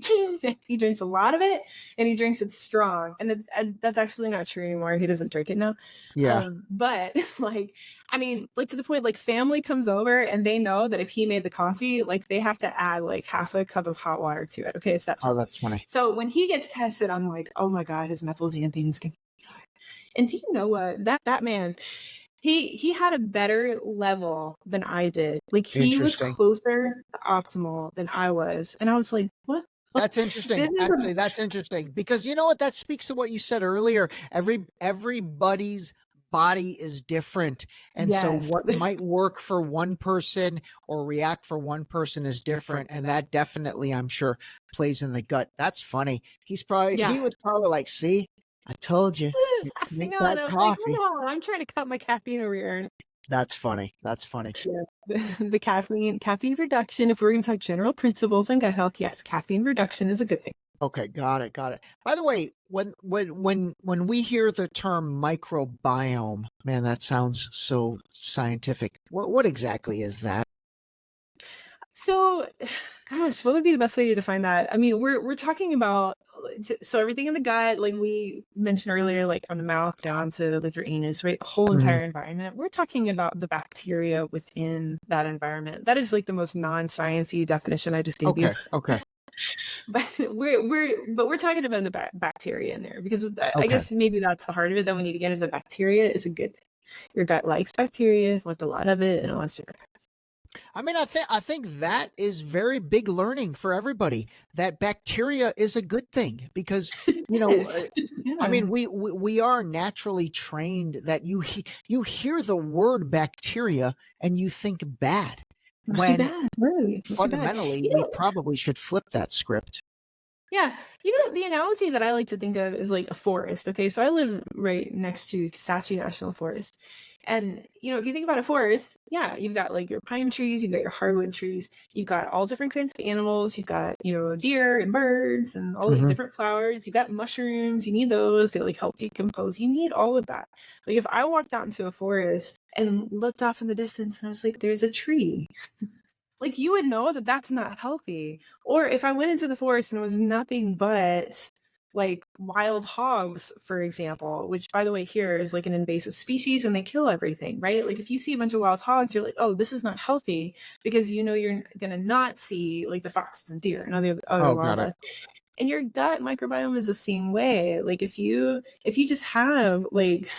drinks a lot of it, and he drinks it strong. And that's actually not true anymore. He doesn't drink it now. Yeah. But like, I mean, like, to the point, like, family comes over and they know that if he made the coffee, like, they have to add like half a cup of hot water to it. Okay, it's that. Oh, that's funny. So when he gets tested, I'm like, oh my God, his methylxanthine is going to be high. And do you know what? That man, he had a better level than I did. Like, he was closer to optimal than I was. And I was like, what? That's interesting. Actually, that's interesting, because you know what? That speaks to what you said earlier. Everybody's body is different. And so what might work for one person or react for one person is different. And that definitely, I'm sure, plays in the gut. That's funny. He was probably like, see, I told you. Make that coffee. Like, no, I'm trying to cut my caffeine over here. That's funny. That's funny. Yeah. The caffeine reduction, if we're going to talk general principles on gut health, yes, caffeine reduction is a good thing. Okay, got it. By the way, when we hear the term microbiome, man, that sounds so scientific. What exactly is that? So, gosh, what would be the best way to define that? I mean, we're talking about, so everything in the gut, like we mentioned earlier, like from the mouth down to like your anus, right? The whole entire environment. We're talking about the bacteria within that environment. That is like the most non-sciencey definition I just gave you. Okay. But we're talking about the bacteria in there, because I guess maybe that's the heart of it that we need to get, is that bacteria is a good thing. Your gut likes bacteria, wants a lot of it, and it wants different kinds. I mean, I think that is very big learning for everybody, that bacteria is a good thing, because, you know, I mean, we are naturally trained that you hear the word bacteria and you think bad. When fundamentally, we probably should flip that script. Yeah. You know, the analogy that I like to think of is like a forest. Okay. So I live right next to Kisatchie National Forest. And, you know, if you think about a forest, yeah, you've got like your pine trees, you've got your hardwood trees, you've got all different kinds of animals, you've got, you know, deer and birds and all the different flowers, you've got mushrooms, you need those, they like help decompose. You need all of that. Like, if I walked out into a forest and looked off in the distance and I was like, there's a tree. Like, you would know that that's not healthy. Or if I went into the forest and it was nothing but like wild hogs, for example, which, by the way, here is like an invasive species and they kill everything, right? Like, if you see a bunch of wild hogs, you're like, oh, this is not healthy, because you know you're gonna not see like the foxes and deer and other wildlife. And your gut microbiome is the same way. Like, if you just have like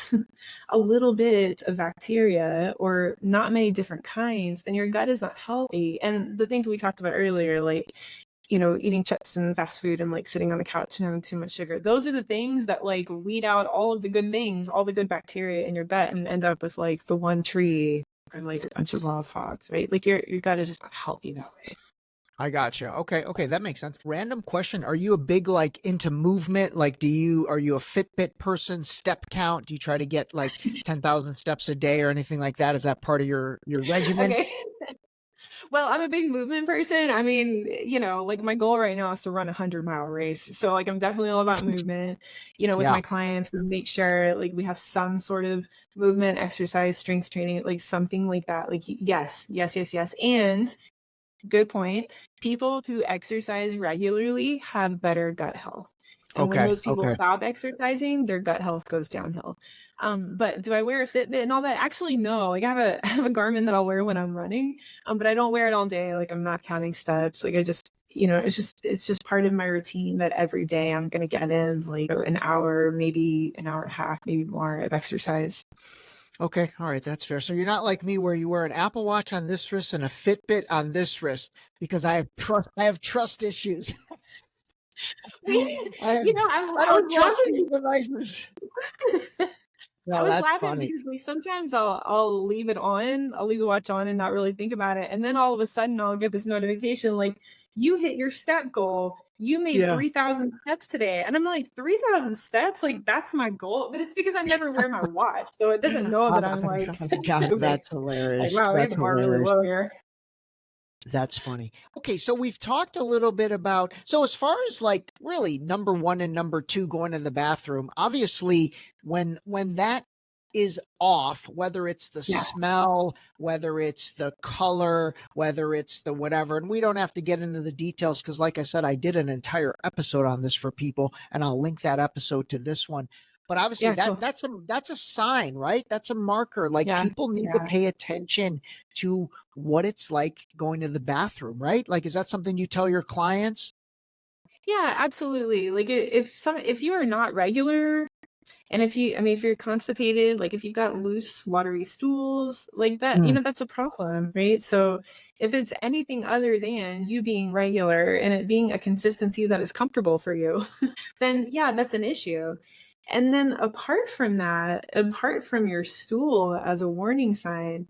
a little bit of bacteria or not many different kinds, then your gut is not healthy. And the things we talked about earlier, like, you know, eating chips and fast food and like sitting on the couch and having too much sugar, those are the things that like weed out all of the good things, all the good bacteria in your gut, and end up with like the one tree or like a bunch of wild hogs, right? Like, your gut is just not healthy that way. I gotcha. Okay, that makes sense. Random question: are you a big like into movement? Like, are you a Fitbit person? Step count? Do you try to get like 10,000 steps a day or anything like that? Is that part of your regimen? Okay. Well, I'm a big movement person. I mean, you know, like, my goal right now is to run a 100-mile race. So like, I'm definitely all about movement. You know, with my clients, we make sure like we have some sort of movement, exercise, strength training, like something like that. Like, yes. And good point. People who exercise regularly have better gut health. And when those people stop exercising, their gut health goes downhill. But do I wear a Fitbit and all that? Actually, no. Like, I have a Garmin that I'll wear when I'm running, but I don't wear it all day. Like, I'm not counting steps. Like, I just, you know, it's just part of my routine that every day I'm going to get in like an hour, maybe an hour and a half, maybe more of exercise. Okay, all right, that's fair. So you're not like me, where you wear an Apple Watch on this wrist and a Fitbit on this wrist, because I have trust issues. I don't trust these devices. I was that's laughing funny. because like sometimes I'll leave it on, I'll leave the watch on and not really think about it. And then all of a sudden I'll get this notification like you hit your step goal. You made Yeah. 3,000 steps today. And I'm like, 3,000 steps? Like that's my goal. But it's because I never wear my watch. So it doesn't know that I'm like God, moving. that's Like, hilarious. wow, we have That's the bar really hilarious. low here. That's funny. Okay, so we've talked a little bit about, so as far as like really number one and number two going to the bathroom, obviously when that is off, whether it's the Yeah. smell, whether it's the color, whether it's the whatever, and we don't have to get into the details because like I said, I did an entire episode on this for people and I'll link that episode to this one. But obviously Yeah, cool. that's a sign, right? That's a marker. Like Yeah. people need to pay attention to what it's like going to the bathroom, right? Like, is that something you tell your clients? Yeah, absolutely. Like if you are not regular, and if you're constipated, like if you've got loose, watery stools, like that, Mm. that's a problem, right? So if it's anything other than you being regular and it being a consistency that is comfortable for you, then yeah, that's an issue. And then apart from that, apart from your stool as a warning sign,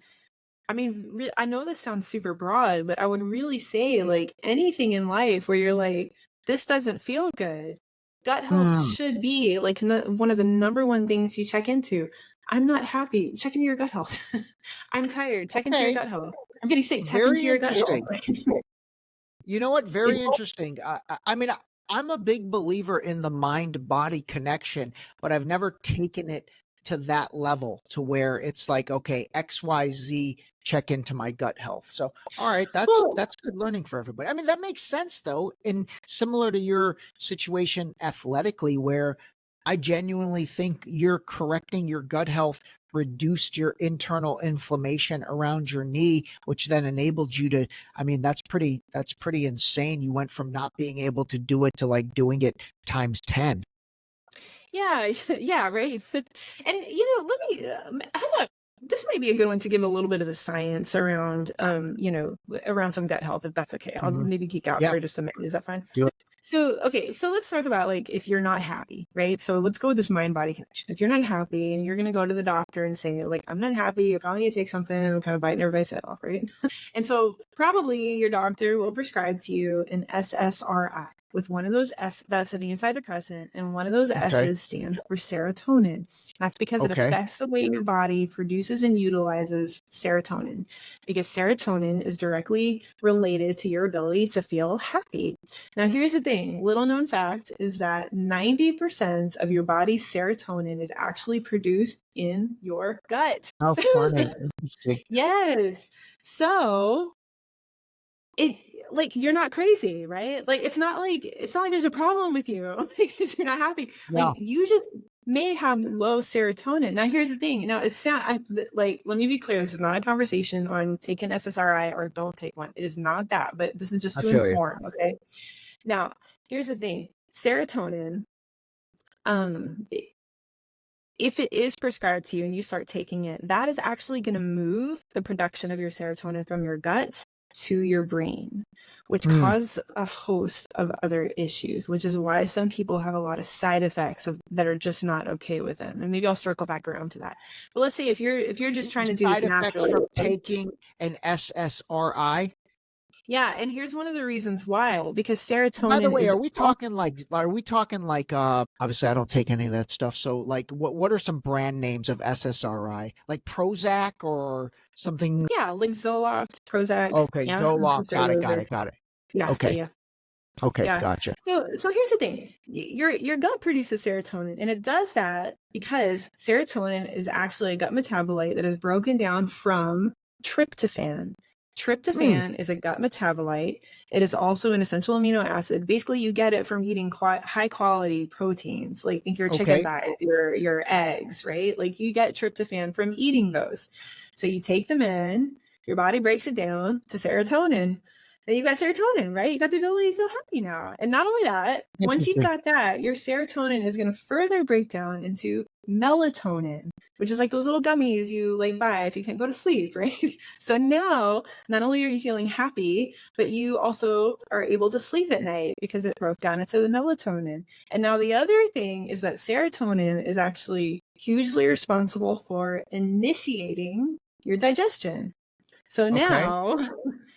I mean, I know this sounds super broad, but I would really say like anything in life where you're like, this doesn't feel good. Gut health Mm. should be like one of the number one things you check into. I'm not happy. Check into your gut health. I'm tired. Check into your Okay. gut health. I'm getting sick. Check into Very your gut health. interesting. You know what? You Very know? interesting. I mean, I'm a big believer in the mind-body connection, but I've never taken it to that level to where it's like, okay, XYZ, check into my gut health. So, all right, Well, that's good learning for everybody. I mean, that makes sense though, in similar to your situation athletically, where I genuinely think you're correcting your gut health reduced your internal inflammation around your knee, which then enabled you to, I mean, that's pretty insane. You went from not being able to do it to like doing it times 10. yeah, yeah, right. And let me how about this might be a good one to give a little bit of the science around around some gut health if that's okay. I'll Mhm. maybe geek out Yeah, for just a minute. Is that fine? do it. So, okay, so let's talk about like if you're not happy, right? So let's go with this mind body connection. If you're not happy and you're going to go to the doctor and say, like, I'm not happy, I probably need to take something, and kind of biting everybody's head off, right? And so, probably your doctor will prescribe to you an SSRI with one of those S, that's an antidepressant, and one of those Okay. S's stands for serotonin. That's because it Okay. affects the way your body produces and utilizes serotonin, because serotonin is directly related to your ability to feel happy. Now, here's the thing. Little known fact is that 90% of your body's serotonin is actually produced in your gut. How funny. Interesting. Yes. So it like you're not crazy, right? Like it's not like there's a problem with you because you're not happy. Yeah. Like you just may have low serotonin. Now here's the thing. Now like let me be clear. This is not a conversation on take an SSRI or don't take one. It is not that. But this is just I to feel you. inform. Okay. Now here's the thing. Serotonin. If it is prescribed to you and you start taking it, that is actually going to move the production of your serotonin from your gut to your brain, which cause a host of other issues, which is why some people have a lot of side effects that are just not okay with them. And maybe I'll circle back around to that. But let's say if you're just trying to do this Side effects naturally. from taking an SSRI. Yeah, and here's one of the reasons why, because serotonin By the way, is are we talking like obviously I don't take any of that stuff. So like what are some brand names of SSRI? Like Prozac or something? yeah, like Zoloft, Prozac. Okay, Yeah, Zoloft. Got it. yeah, Okay. yeah. Okay, Yeah. gotcha. So here's the thing. Your gut produces serotonin, and it does that because serotonin is actually a gut metabolite that is broken down from tryptophan. Tryptophan is a gut metabolite. It is also an essential amino acid. Basically, you get it from eating high quality proteins, like think your chicken Okay. thighs, your eggs, right? Like you get tryptophan from eating those. So you take them in, your body breaks it down to serotonin. then you got serotonin, right? You got the ability to feel happy now. And not only that, once you've Interesting. got that, your serotonin is going to further break down into melatonin, which is like those little gummies you like buy if you can't go to sleep, right? So now, not only are you feeling happy, but you also are able to sleep at night because it broke down into the melatonin. And now the other thing is that serotonin is actually hugely responsible for initiating your digestion. So Okay. now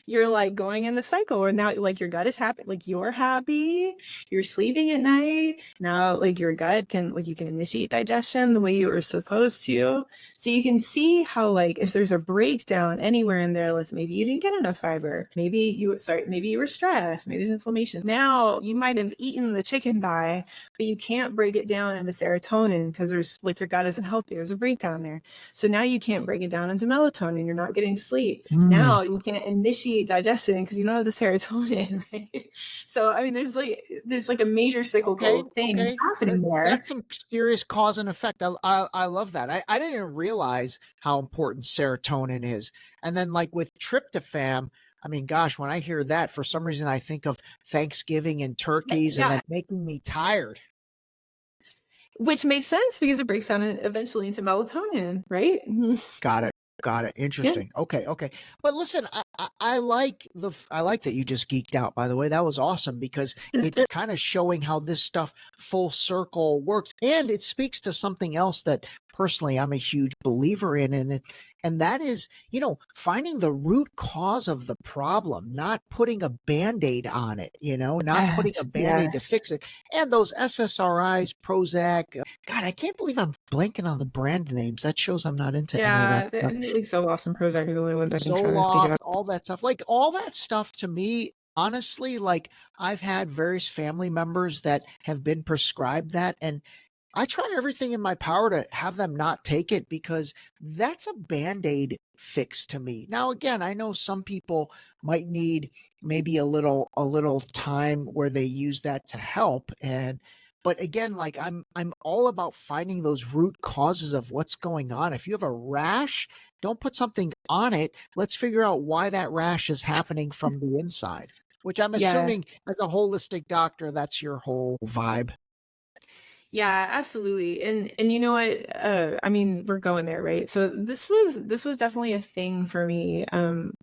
you're like going in the cycle where now like your gut is happy, like you're happy, you're sleeping at night. Now like your gut can like you can initiate digestion the way you were supposed to. So you can see how like if there's a breakdown anywhere in there, like maybe you didn't get enough fiber, maybe you were stressed, maybe there's inflammation. Now you might have eaten the chicken thigh, but you can't break it down into serotonin because there's like your gut isn't healthy. There's a breakdown there. So now you can't break it down into melatonin. You're not getting sleep. Now you can't initiate digestion because you don't have the serotonin, right? So I mean, there's like a major cyclical thing happening there. That's some serious cause and effect. I love that. I didn't realize how important serotonin is. And then like with tryptophan, I mean, gosh, when I hear that, for some reason I think of Thanksgiving and turkeys and then making me tired. Which makes sense because it breaks down eventually into melatonin, right? Got it. Interesting. Yeah. Okay. But listen, I like that you just geeked out, by the way. That was awesome because it's kind of showing how this stuff full circle works. And it speaks to something else that personally I'm a huge believer in. And that is, finding the root cause of the problem, not putting a Band-Aid on it, not putting a Band-Aid to fix it. And those SSRIs, Prozac, God, I can't believe I'm blanking on the brand names. That shows I'm not into any of that stuff. Like Zoloft and Prozac are the only ones I can Zoloft, all that stuff. Like all that stuff to me, honestly, like I've had various family members that have been prescribed that, and I try everything in my power to have them not take it because that's a Band-Aid fix to me. Now, again, I know some people might need maybe a little time where they use that to help. But again, like I'm all about finding those root causes of what's going on. If you have a rash, don't put something on it. Let's figure out why that rash is happening from the inside, which I'm assuming as a holistic doctor, that's your whole vibe. Yeah, absolutely. And you know what? I mean, we're going there, right? So this was definitely a thing for me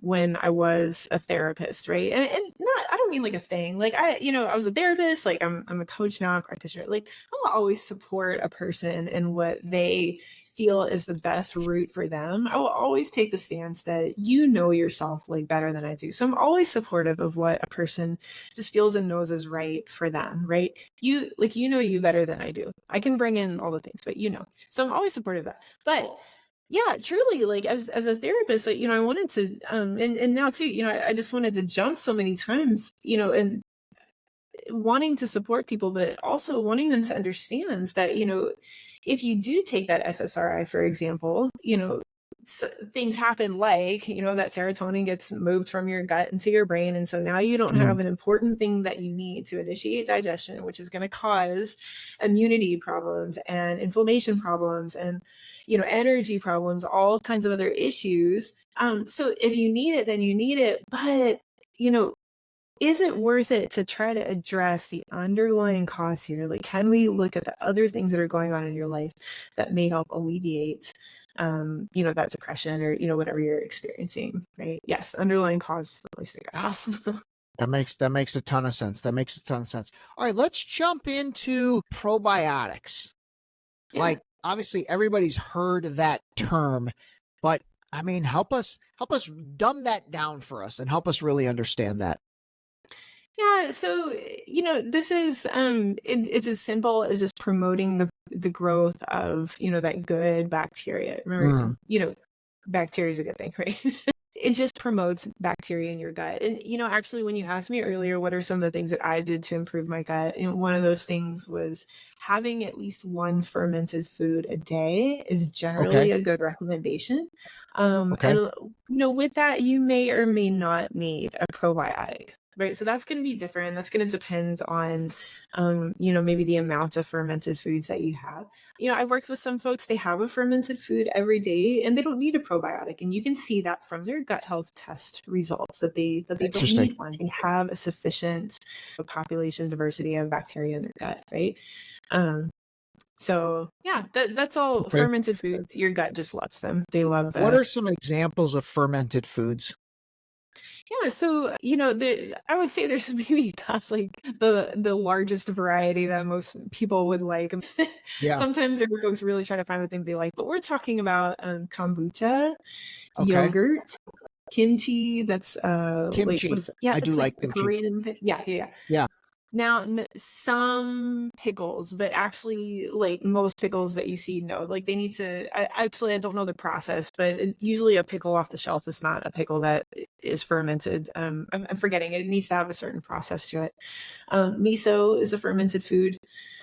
when I was a therapist, right? And not I don't mean like a thing. Like I was a therapist, like I'm a coach now, a practitioner. Like I'll always support a person in what they feel is the best route for them. I will always take the stance that you know yourself like better than I do. So I'm always supportive of what a person just feels and knows is right for them, right? You know you better than I do. I can bring in all the things, but So I'm always supportive of that. But yeah, truly, like as a therapist, like, I wanted to and now too, I just wanted to jump so many times, and wanting to support people, but also wanting them to understand that, if you do take that SSRI, for example, things happen like, that serotonin gets moved from your gut into your brain. And so now you don't have an important thing that you need to initiate digestion, which is going to cause immunity problems and inflammation problems and, energy problems, all kinds of other issues. So if you need it, then you need it. But, is it worth it to try to address the underlying cause here? Like, can we look at the other things that are going on in your life that may help alleviate, that depression or, whatever you're experiencing, right? Yes, the underlying cause is the place to go. That makes a ton of sense. All right, let's jump into probiotics. Yeah. Like, obviously everybody's heard that term, but I mean, help us dumb that down for us and help us really understand that. Yeah, so this is it's as simple as just promoting the growth of that good bacteria. Remember, bacteria is a good thing, right? It just promotes bacteria in your gut. And actually, when you asked me earlier, what are some of the things that I did to improve my gut? One of those things was having at least one fermented food a day is generally a good recommendation. And with that, you may or may not need a probiotic. right? So that's going to be different. That's going to depend on, you know, maybe the amount of fermented foods that you have. You know, I worked with some folks, they have a fermented food every day and they don't need a probiotic. And you can see that from their gut health test results that they don't Interesting. need one. They have a sufficient population diversity of bacteria in their gut, right? So yeah, that's all. Okay. Fermented foods, your gut just loves them. They love that. What are some examples of fermented foods? Yeah, so you know, I would say there's maybe not like the largest variety that most people would like. Yeah. Sometimes every folks really try to find the thing they like, but we're talking about kombucha, Okay. yogurt, kimchi. That's Kimchi. what is it? Yeah, I do it's like a kimchi. Korean thing. Yeah. Yeah. Now, some pickles, but actually, like most pickles that you see, no, like they need to. I don't know the process, but usually a pickle off the shelf is not a pickle that is fermented. I'm forgetting it needs to have a certain process to it. Miso is a fermented food.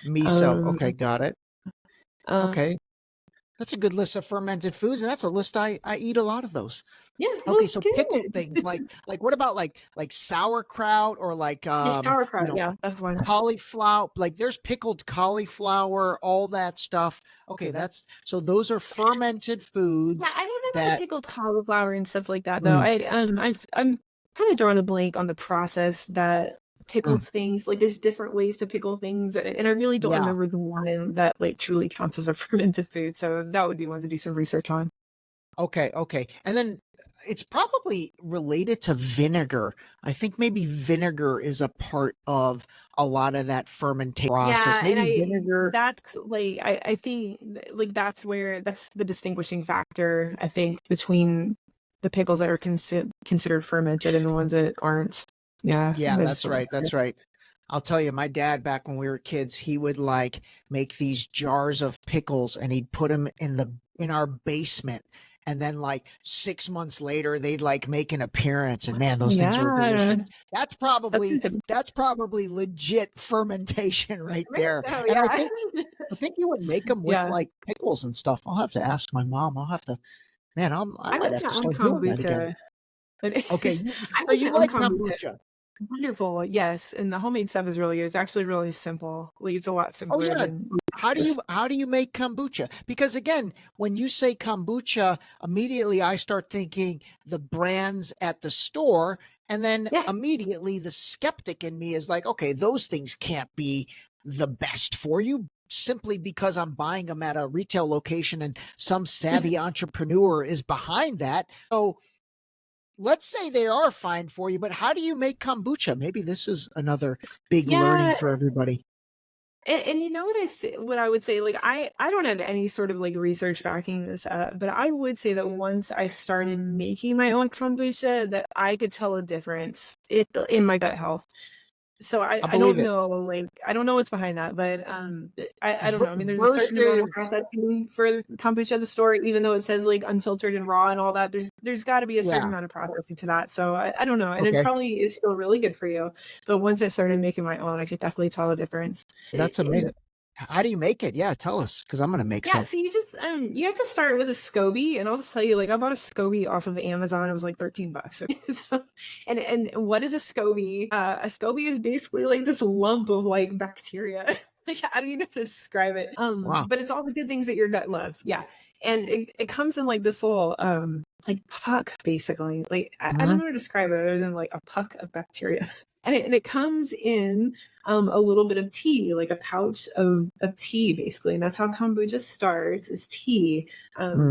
Miso. Okay, got it. Um, Okay. That's a good list of fermented foods, and that's a list I eat a lot of those. Yeah. Okay, so good. pickled things like what about like sauerkraut or like sauerkraut? you know, Yeah, that's one. cauliflower? Like there's pickled cauliflower, all that stuff. Okay, that's so those are fermented foods. Yeah, I don't know about that pickled cauliflower and stuff like that though. I'm kind of drawing a blank on the process that pickled things. Like there's different ways to pickle things, and I really don't Yeah. remember the one that like truly counts as a fermented food. So that would be one to do some research on. Okay, and then it's probably related to vinegar. I think maybe vinegar is a part of a lot of that fermentation process. Yeah, Maybe vinegar. that's like I think like that's the distinguishing factor, I think, between the pickles that are considered fermented and the ones that aren't. Yeah, Yeah, there's that's some- right. That's right. I'll tell you, my dad, back when we were kids, he would like make these jars of pickles and he'd put them in our basement. And then like 6 months later, they'd like make an appearance, and man, those things were delicious. That's probably legit fermentation right there. Oh, And yeah. I think you would make them with Yeah. like pickles and stuff. I'll have to ask my mom. I'll have to, man, I I might like have my to own start doing that again. kombucha. But Okay, I so you my own like kombucha? Wonderful, yes, and the homemade stuff is really good. It's actually really simple. Like it's a lot Oh simpler yeah. than How do you make kombucha? Because again, when you say kombucha, immediately I start thinking the brands at the store, and then Yeah. immediately the skeptic in me is like, okay, those things can't be the best for you simply because I'm buying them at a retail location and some savvy entrepreneur is behind that. So let's say they are fine for you, but how do you make kombucha? Maybe this is another big learning Yeah. for everybody. And you know what I would say, like I don't have any sort of like research backing this up, but I would say that once I started making my own kombucha, that I could tell a difference in my gut health. So I believe don't it. know, like I don't know what's behind that, but I don't know. I mean, there's a certain Roasted- amount of processing for kombucha at the store, even though it says like unfiltered and raw and all that. There's got to be a certain Yeah. amount of processing to that. So I don't know, and Okay. it probably is still really good for you. But once I started making my own, I could definitely tell a difference. That's amazing. How do you make it? Yeah, tell us, because I'm gonna make Yeah, some. so you just you have to start with a SCOBY, and I'll just tell you, like I bought a SCOBY off of Amazon. It was like $13. So, and what is a SCOBY? A SCOBY is basically like this lump of like bacteria. Like I don't even know how to describe it. Wow. But it's all the good things that your gut loves. Yeah, and it comes in like this little like puck, basically. Like I don't know how to describe it other than like a puck of bacteria, and it comes in a little bit of tea, like a pouch of tea, basically. And that's how kombucha starts, is tea.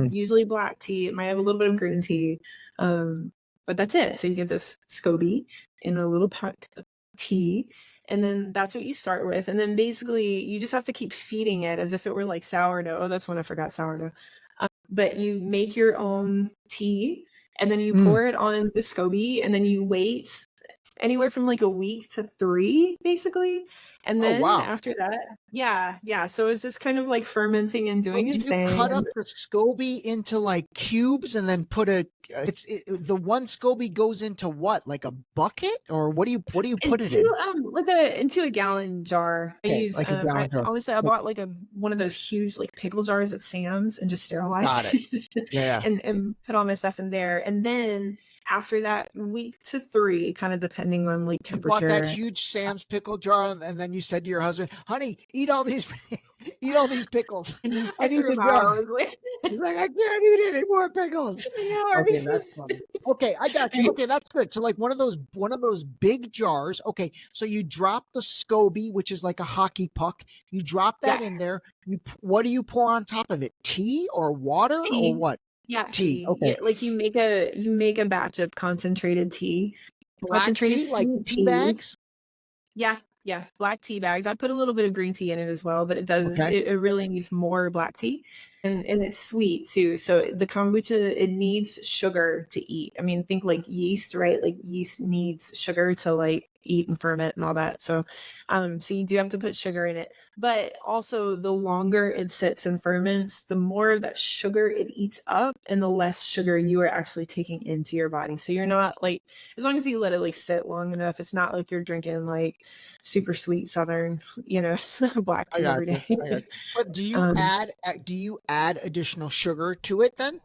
Usually black tea. It might have a little bit of green tea. But that's it. So you get this SCOBY in a little pack of tea, and then that's what you start with. And then basically you just have to keep feeding it as if it were like sourdough. Oh, that's when I forgot sourdough. But you make your own tea, and then you pour it on the SCOBY, and then you wait anywhere from like a week to 3, basically. And then after that, yeah. So it's just kind of like fermenting and doing its thing. Do you cut up the SCOBY into like cubes and then put the one SCOBY goes into what? Like a bucket, or what do you put it in? Into a gallon jar. Okay, I use like a gallon jar. Honestly, I bought like one of those huge like pickle jars at Sam's and just sterilized Got it. Yeah. and put all my stuff in there. And then After that, week to 3, kind of depending on like You bought that temperature. huge Sam's pickle jar, and then you said to your husband, "Honey, eat all these, eat all these pickles. I I need threw the them out. I jar." was like, He's like, "I can't eat any more pickles." Okay, yeah, that's funny. Okay, I got you. Okay, that's good. So like one of those big jars. Okay, so you drop the SCOBY, which is like a hockey puck. You drop that yeah, in there. What do you pour on top of it? Tea or water or tea. what? Yeah, Tea. tea. Okay. Yeah, like you make a batch of concentrated tea, Black concentrated tea, like sweet tea tea. bags. Yeah, yeah, black tea bags. I put a little bit of green tea in it as well, but Okay. it really needs more black tea. And it's sweet too. So the kombucha, it needs sugar to eat. I mean, think like yeast, right? Like yeast needs sugar to like eat and ferment and all that. So you do have to put sugar in it. But also the longer it sits and ferments, the more of that sugar it eats up and the less sugar you are actually taking into your body. So you're not like, as long as you let it like sit long enough, it's not like you're drinking like super sweet southern, black I tea got every you. day. I got you. But um do you add additional sugar to it then?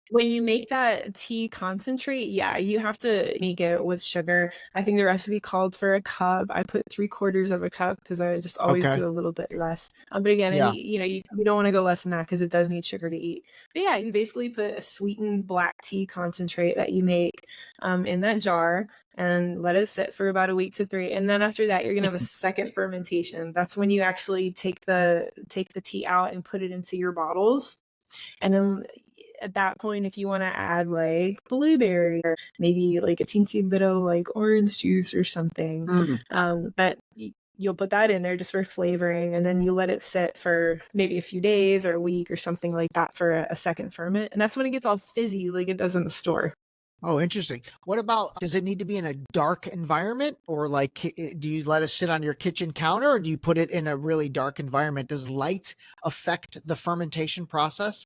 when you make that tea concentrate, yeah, you have to make it with sugar. I think the recipe called for a cup. I put 3/4 of a cup because I just always Okay. do a little bit less. But again, Yeah. you don't want to go less than that because it does need sugar to eat. But yeah, you basically put a sweetened black tea concentrate that you make in that jar and let it sit for about a week to 3. And then after that, you're gonna have a second fermentation. That's when you actually take the tea out and put it into your bottles. And then at that point, if you want to add like blueberry or maybe like a teensy bit of like orange juice or something, Mm. you'll put that in there just for flavoring, and then you let it sit for maybe a few days or a week or something like that for a second ferment, and that's when it gets all fizzy like it does in the store. Oh, interesting. What about, does it need to be in a dark environment, or like, do you let it sit on your kitchen counter, or do you put it in a really dark environment? Does light affect the fermentation process?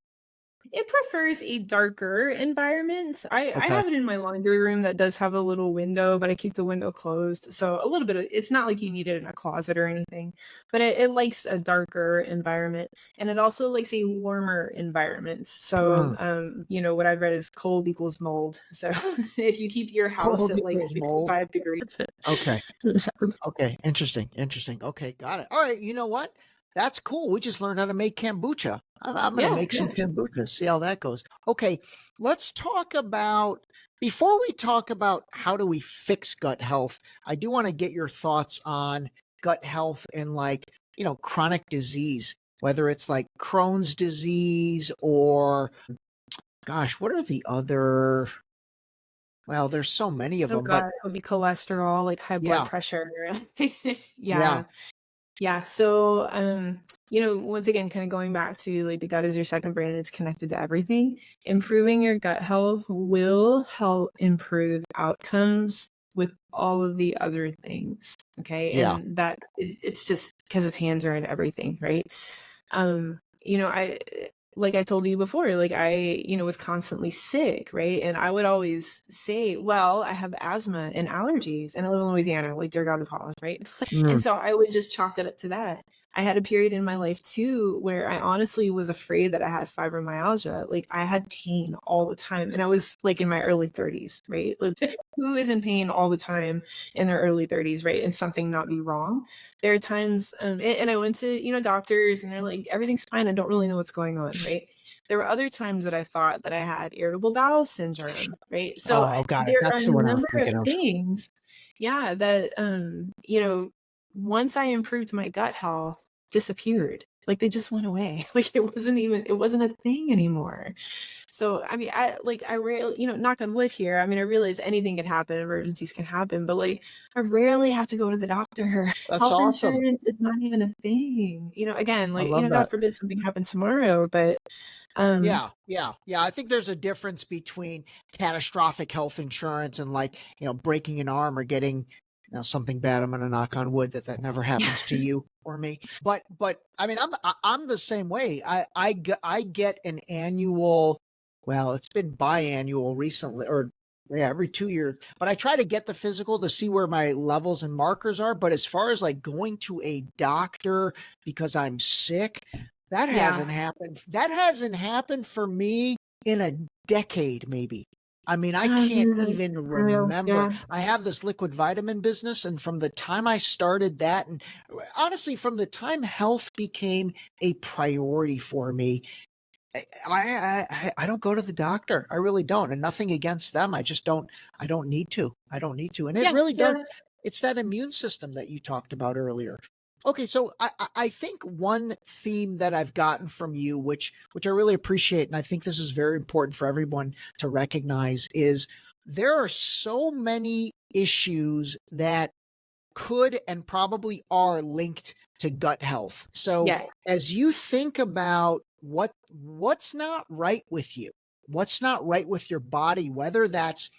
It prefers a darker environment. I Okay. have it in my laundry room that does have a little window, but I keep the window closed. So a little bit of, it's not like you need it in a closet or anything, but it likes a darker environment, and it also likes a warmer environment. So, Mm. what I've read is cold equals mold. So if you keep your house Cold at like equals mold. 65 degrees. Okay. Okay. Interesting. Interesting. Okay. Got it. All right. You know what? That's cool. We just learned how to make kombucha. I'm going to Yeah, make some yeah. kombucha, see how that goes. Okay. Let's talk about, before we talk about how do we fix gut health, I do want to get your thoughts on gut health and like, chronic disease, whether it's like Crohn's disease or, gosh, what are the other, well, there's so many of Oh them, but God, it would be cholesterol, like high blood yeah, pressure. yeah. Yeah. Yeah. So, once again, kind of going back to like the gut is your second brain, it's connected to everything. Improving your gut health will help improve outcomes with all of the other things. Okay. Yeah. And it's just because its hands are in everything, right? I, like I told you before, like I, was constantly sick, right? And I would always say, well, I have asthma and allergies, and I live in Louisiana, like dear God of Holland, right? And Mm. so I would just chalk it up to that. I had a period in my life too where I honestly was afraid that I had fibromyalgia. Like I had pain all the time, and I was like in my early 30s, right? Like who is in pain all the time in their early 30s, right? And something not be wrong. There are times, and I went to, doctors, and they're like, everything's fine. I don't really know what's going on, right? There were other times that I thought that I had irritable bowel syndrome, right? So Oh, got it. there are That's a the one I was number of thinking of. things, yeah, that, once I improved my gut health, disappeared. Like they just went away. Like it wasn't a thing anymore. So, I mean, I rarely, knock on wood here. I mean, I realize anything can happen, emergencies can happen, but like, I rarely have to go to the doctor. That's Health awesome. insurance is not even a thing. Again, I like, love God that. forbid something happens tomorrow, but, um, Yeah, yeah, yeah. I think there's a difference between catastrophic health insurance and like, breaking an arm or getting, something bad. I'm going to knock on wood that never yeah, happens to you or me. But I mean, I'm the same way. I get an annual, well, it's been biannual recently, or yeah, every 2 years. But I try to get the physical to see where my levels and markers are. But as far as like going to a doctor because I'm sick, that yeah. hasn't happened. That hasn't happened for me in a decade, maybe. I mean, I can't even Real, remember. yeah. I have this liquid vitamin business, and from the time I started that, and honestly, from the time health became a priority for me, I don't go to the doctor. I really don't, and nothing against them. I just don't. I don't need to. I don't need to, and it Yeah, really does. yeah. It's that immune system that you talked about earlier. Okay, so I think one theme that I've gotten from you, which I really appreciate, and I think this is very important for everyone to recognize, is there are so many issues that could and probably are linked to gut health. So Yeah. as you think about what's not right with you, what's not right with your body, whether that's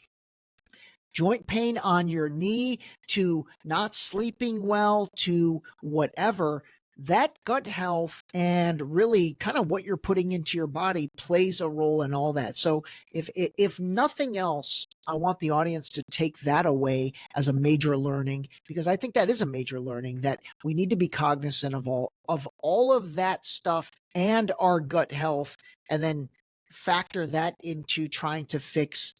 joint pain on your knee to not sleeping well to whatever, that gut health and really kind of what you're putting into your body plays a role in all that. So if nothing else, I want the audience to take that away as a major learning, because I think that is a major learning, that we need to be cognizant of all of that stuff and our gut health, and then factor that into trying to fix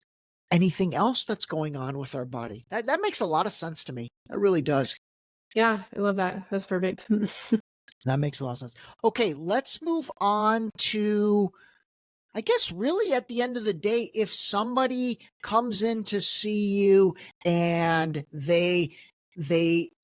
anything else that's going on with our body. That makes a lot of sense to me. That really does. Yeah, I love that. That's perfect. That makes a lot of sense. Okay, let's move on to, I guess, really at the end of the day, if somebody comes in to see you and they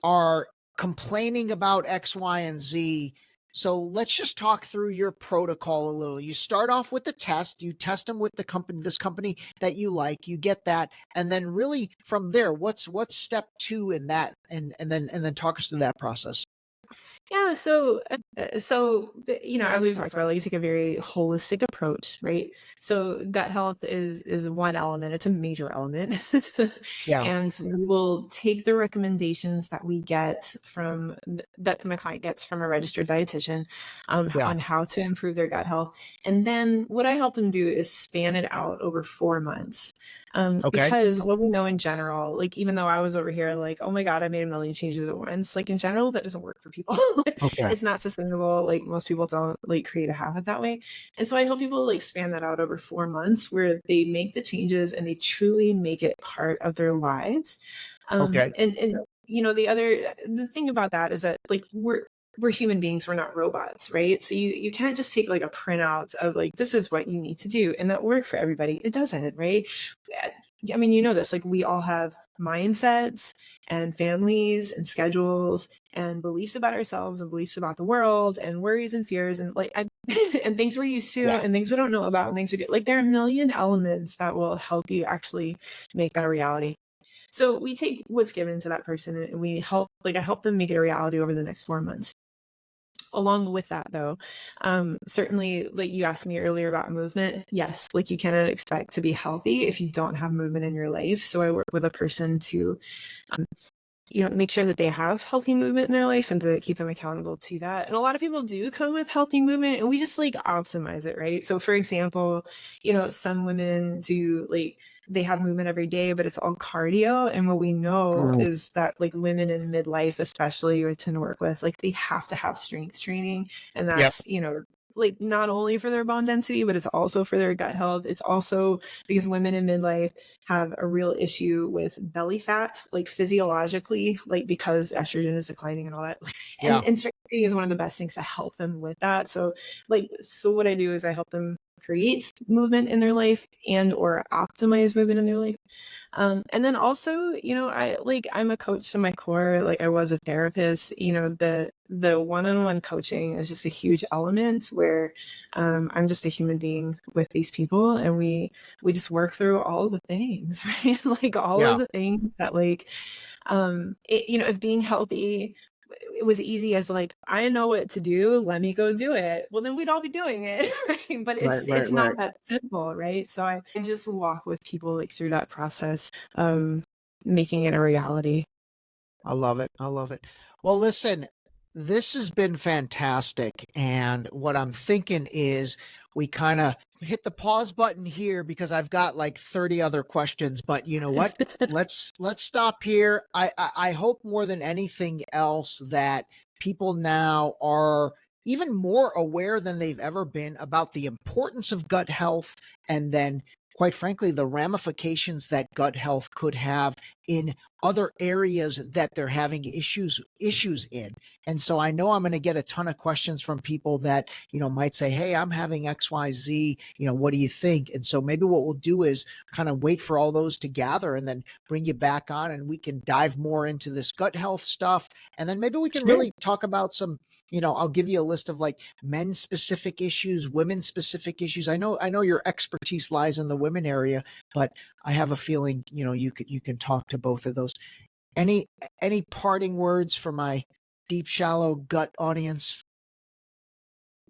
are complaining about X, Y, and Z. So let's just talk through your protocol a little. You start off with the test. You test them with this company that you like. You get that, and then really from there, what's step 2 in that, and then talk us through that process. Yeah, as we've talked about, like, you take a very holistic approach, right? So gut health is one element. It's a major element. Yeah, And we will take the recommendations that we get from that my client gets from a registered dietitian, yeah, on how to improve their gut health. And then what I help them do is span it out over 4 months. okay, Because what we know in general, like, even though I was over here like, oh my God, I made a million changes at once, like, in general, that doesn't work for people. okay, It's not sustainable. Like, most people don't like create a habit that way. And so I help people like span that out over 4 months where they make the changes and they truly make it part of their lives. okay. And the thing about that is that, like, we're human beings, we're not robots, right? So you can't just take like a printout of like, this is what you need to do and that work for everybody. It doesn't, right? I mean, you know this, like, we all have mindsets and families and schedules and beliefs about ourselves and beliefs about the world and worries and fears and and things we're used to Yeah, and things we don't know about and things we do. Like, there are a million elements that will help you actually make that a reality. So we take what's given to that person and I help them make it a reality over the next 4 months. Along with that, though, certainly, like you asked me earlier about movement, yes, like, you cannot expect to be healthy if you don't have movement in your life. So I work with a person to, um, make sure that they have healthy movement in their life and to keep them accountable to that. And a lot of people do come with healthy movement and we just like optimize it, right? So for example, some women do, like, they have movement every day, but it's all cardio. And what we know mm, is that, like, women in midlife, especially, or to work with, like, they have to have strength training. And yep, that's, like, not only for their bone density, but it's also for their gut health. It's also because women in midlife have a real issue with belly fat, like, physiologically, like, because estrogen is declining and all that. yeah, And strength training is one of the best things to help them with that. So what I do is I help them create movement in their life and or optimize movement in their life. And then also, I'm a coach to my core. Like, I was a therapist. The one-on-one coaching is just a huge element where, I'm just a human being with these people, and we just work through all the things, right? Like, all of yeah. the things that, like, if being healthy, it was easy as like, I know what to do, let me go do it. Well, then we'd all be doing it, right? But Right, right, it's not right. that simple, right? So I just walk with people, like, through that process, making it a reality. I love it. I love it. Well, listen, this has been fantastic. And what I'm thinking is we kind of hit the pause button here because I've got like 30 other questions, but you know what? Let's stop here. I hope more than anything else that people now are even more aware than they've ever been about the importance of gut health, and then quite frankly, the ramifications that gut health could have in other areas that they're having issues in. And so I know I'm going to get a ton of questions from people that, might say, hey, I'm having XYZ, what do you think? And so maybe what we'll do is kind of wait for all those to gather and then bring you back on, and we can dive more into this gut health stuff. And then maybe we can really talk about some, I'll give you a list of like men specific issues, women specific issues. I know your expertise lies in the women area, but I have a feeling, you can talk to both of those. Any parting words for my deep, shallow gut audience?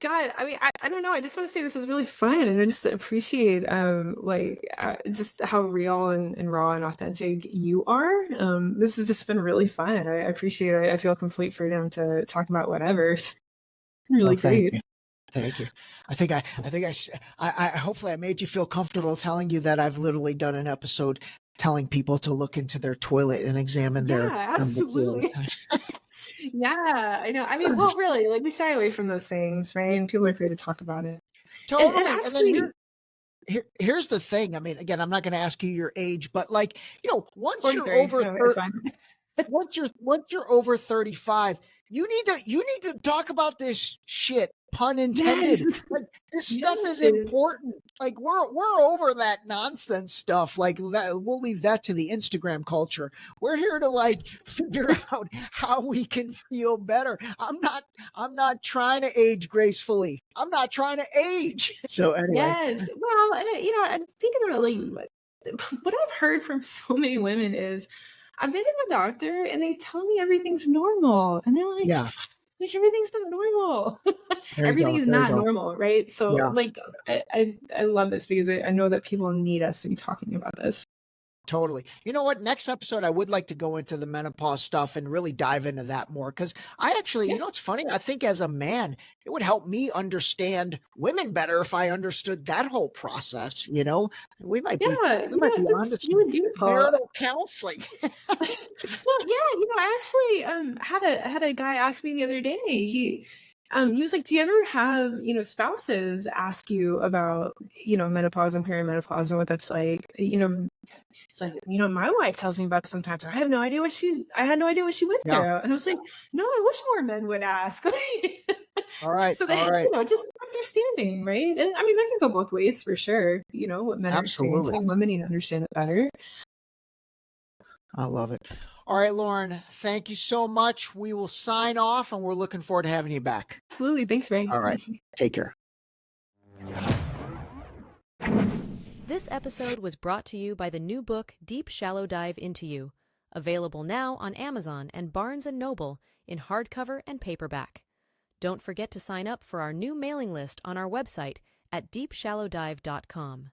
God, I mean, I don't know. I just want to say this was really fun, and I just appreciate just how real and raw and authentic you are. This has just been really fun. I appreciate it. I feel complete freedom to talk about whatever. It's really great. You. Thank you. I think I hopefully I made you feel comfortable telling you that I've literally done an episode telling people to look into their toilet and examine their absolutely. Yeah, I know. I mean, well, really, like we shy away from those things, right? And people are afraid to talk about it. Totally. And actually, here's the thing. I mean, again, I'm not going to ask you your age, but like, once you're over 30, once you're over 35, you need to talk about this shit, pun intended. Yes. Like, this stuff is important. Like we're over that nonsense stuff. Like that, we'll leave that to the Instagram culture. We're here to like figure out how we can feel better. I'm not trying to age gracefully. I'm not trying to age. So anyway. Yes. Well, and I think about like what I've heard from so many women is, I've been to the doctor and they tell me everything's normal. And they're like, like everything's not normal. Everything is not normal, right? So like I love this because I know that people need us to be talking about this. Totally. You know what? Next episode, I would like to go into the menopause stuff and really dive into that more. Because I actually, it's funny. I think as a man, it would help me understand women better if I understood that whole process. We might be on to some marital counseling. Well, I actually had a guy ask me the other day. He was like, do you ever have, spouses ask you about, menopause and perimenopause and what that's like? It's like, my wife tells me about it sometimes. I had no idea what she went through. And I was like, no, I wish more men would ask. All right. So that, just understanding, right? And I mean, that can go both ways for sure. What men are experiencing, women need to understand it better. I love it. All right, Lauren, thank you so much. We will sign off, and we're looking forward to having you back. Absolutely. Thanks, Ray. All right. Take care. This episode was brought to you by the new book, Deep Shallow Dive Into You, available now on Amazon and Barnes & Noble in hardcover and paperback. Don't forget to sign up for our new mailing list on our website at deepshallowdive.com.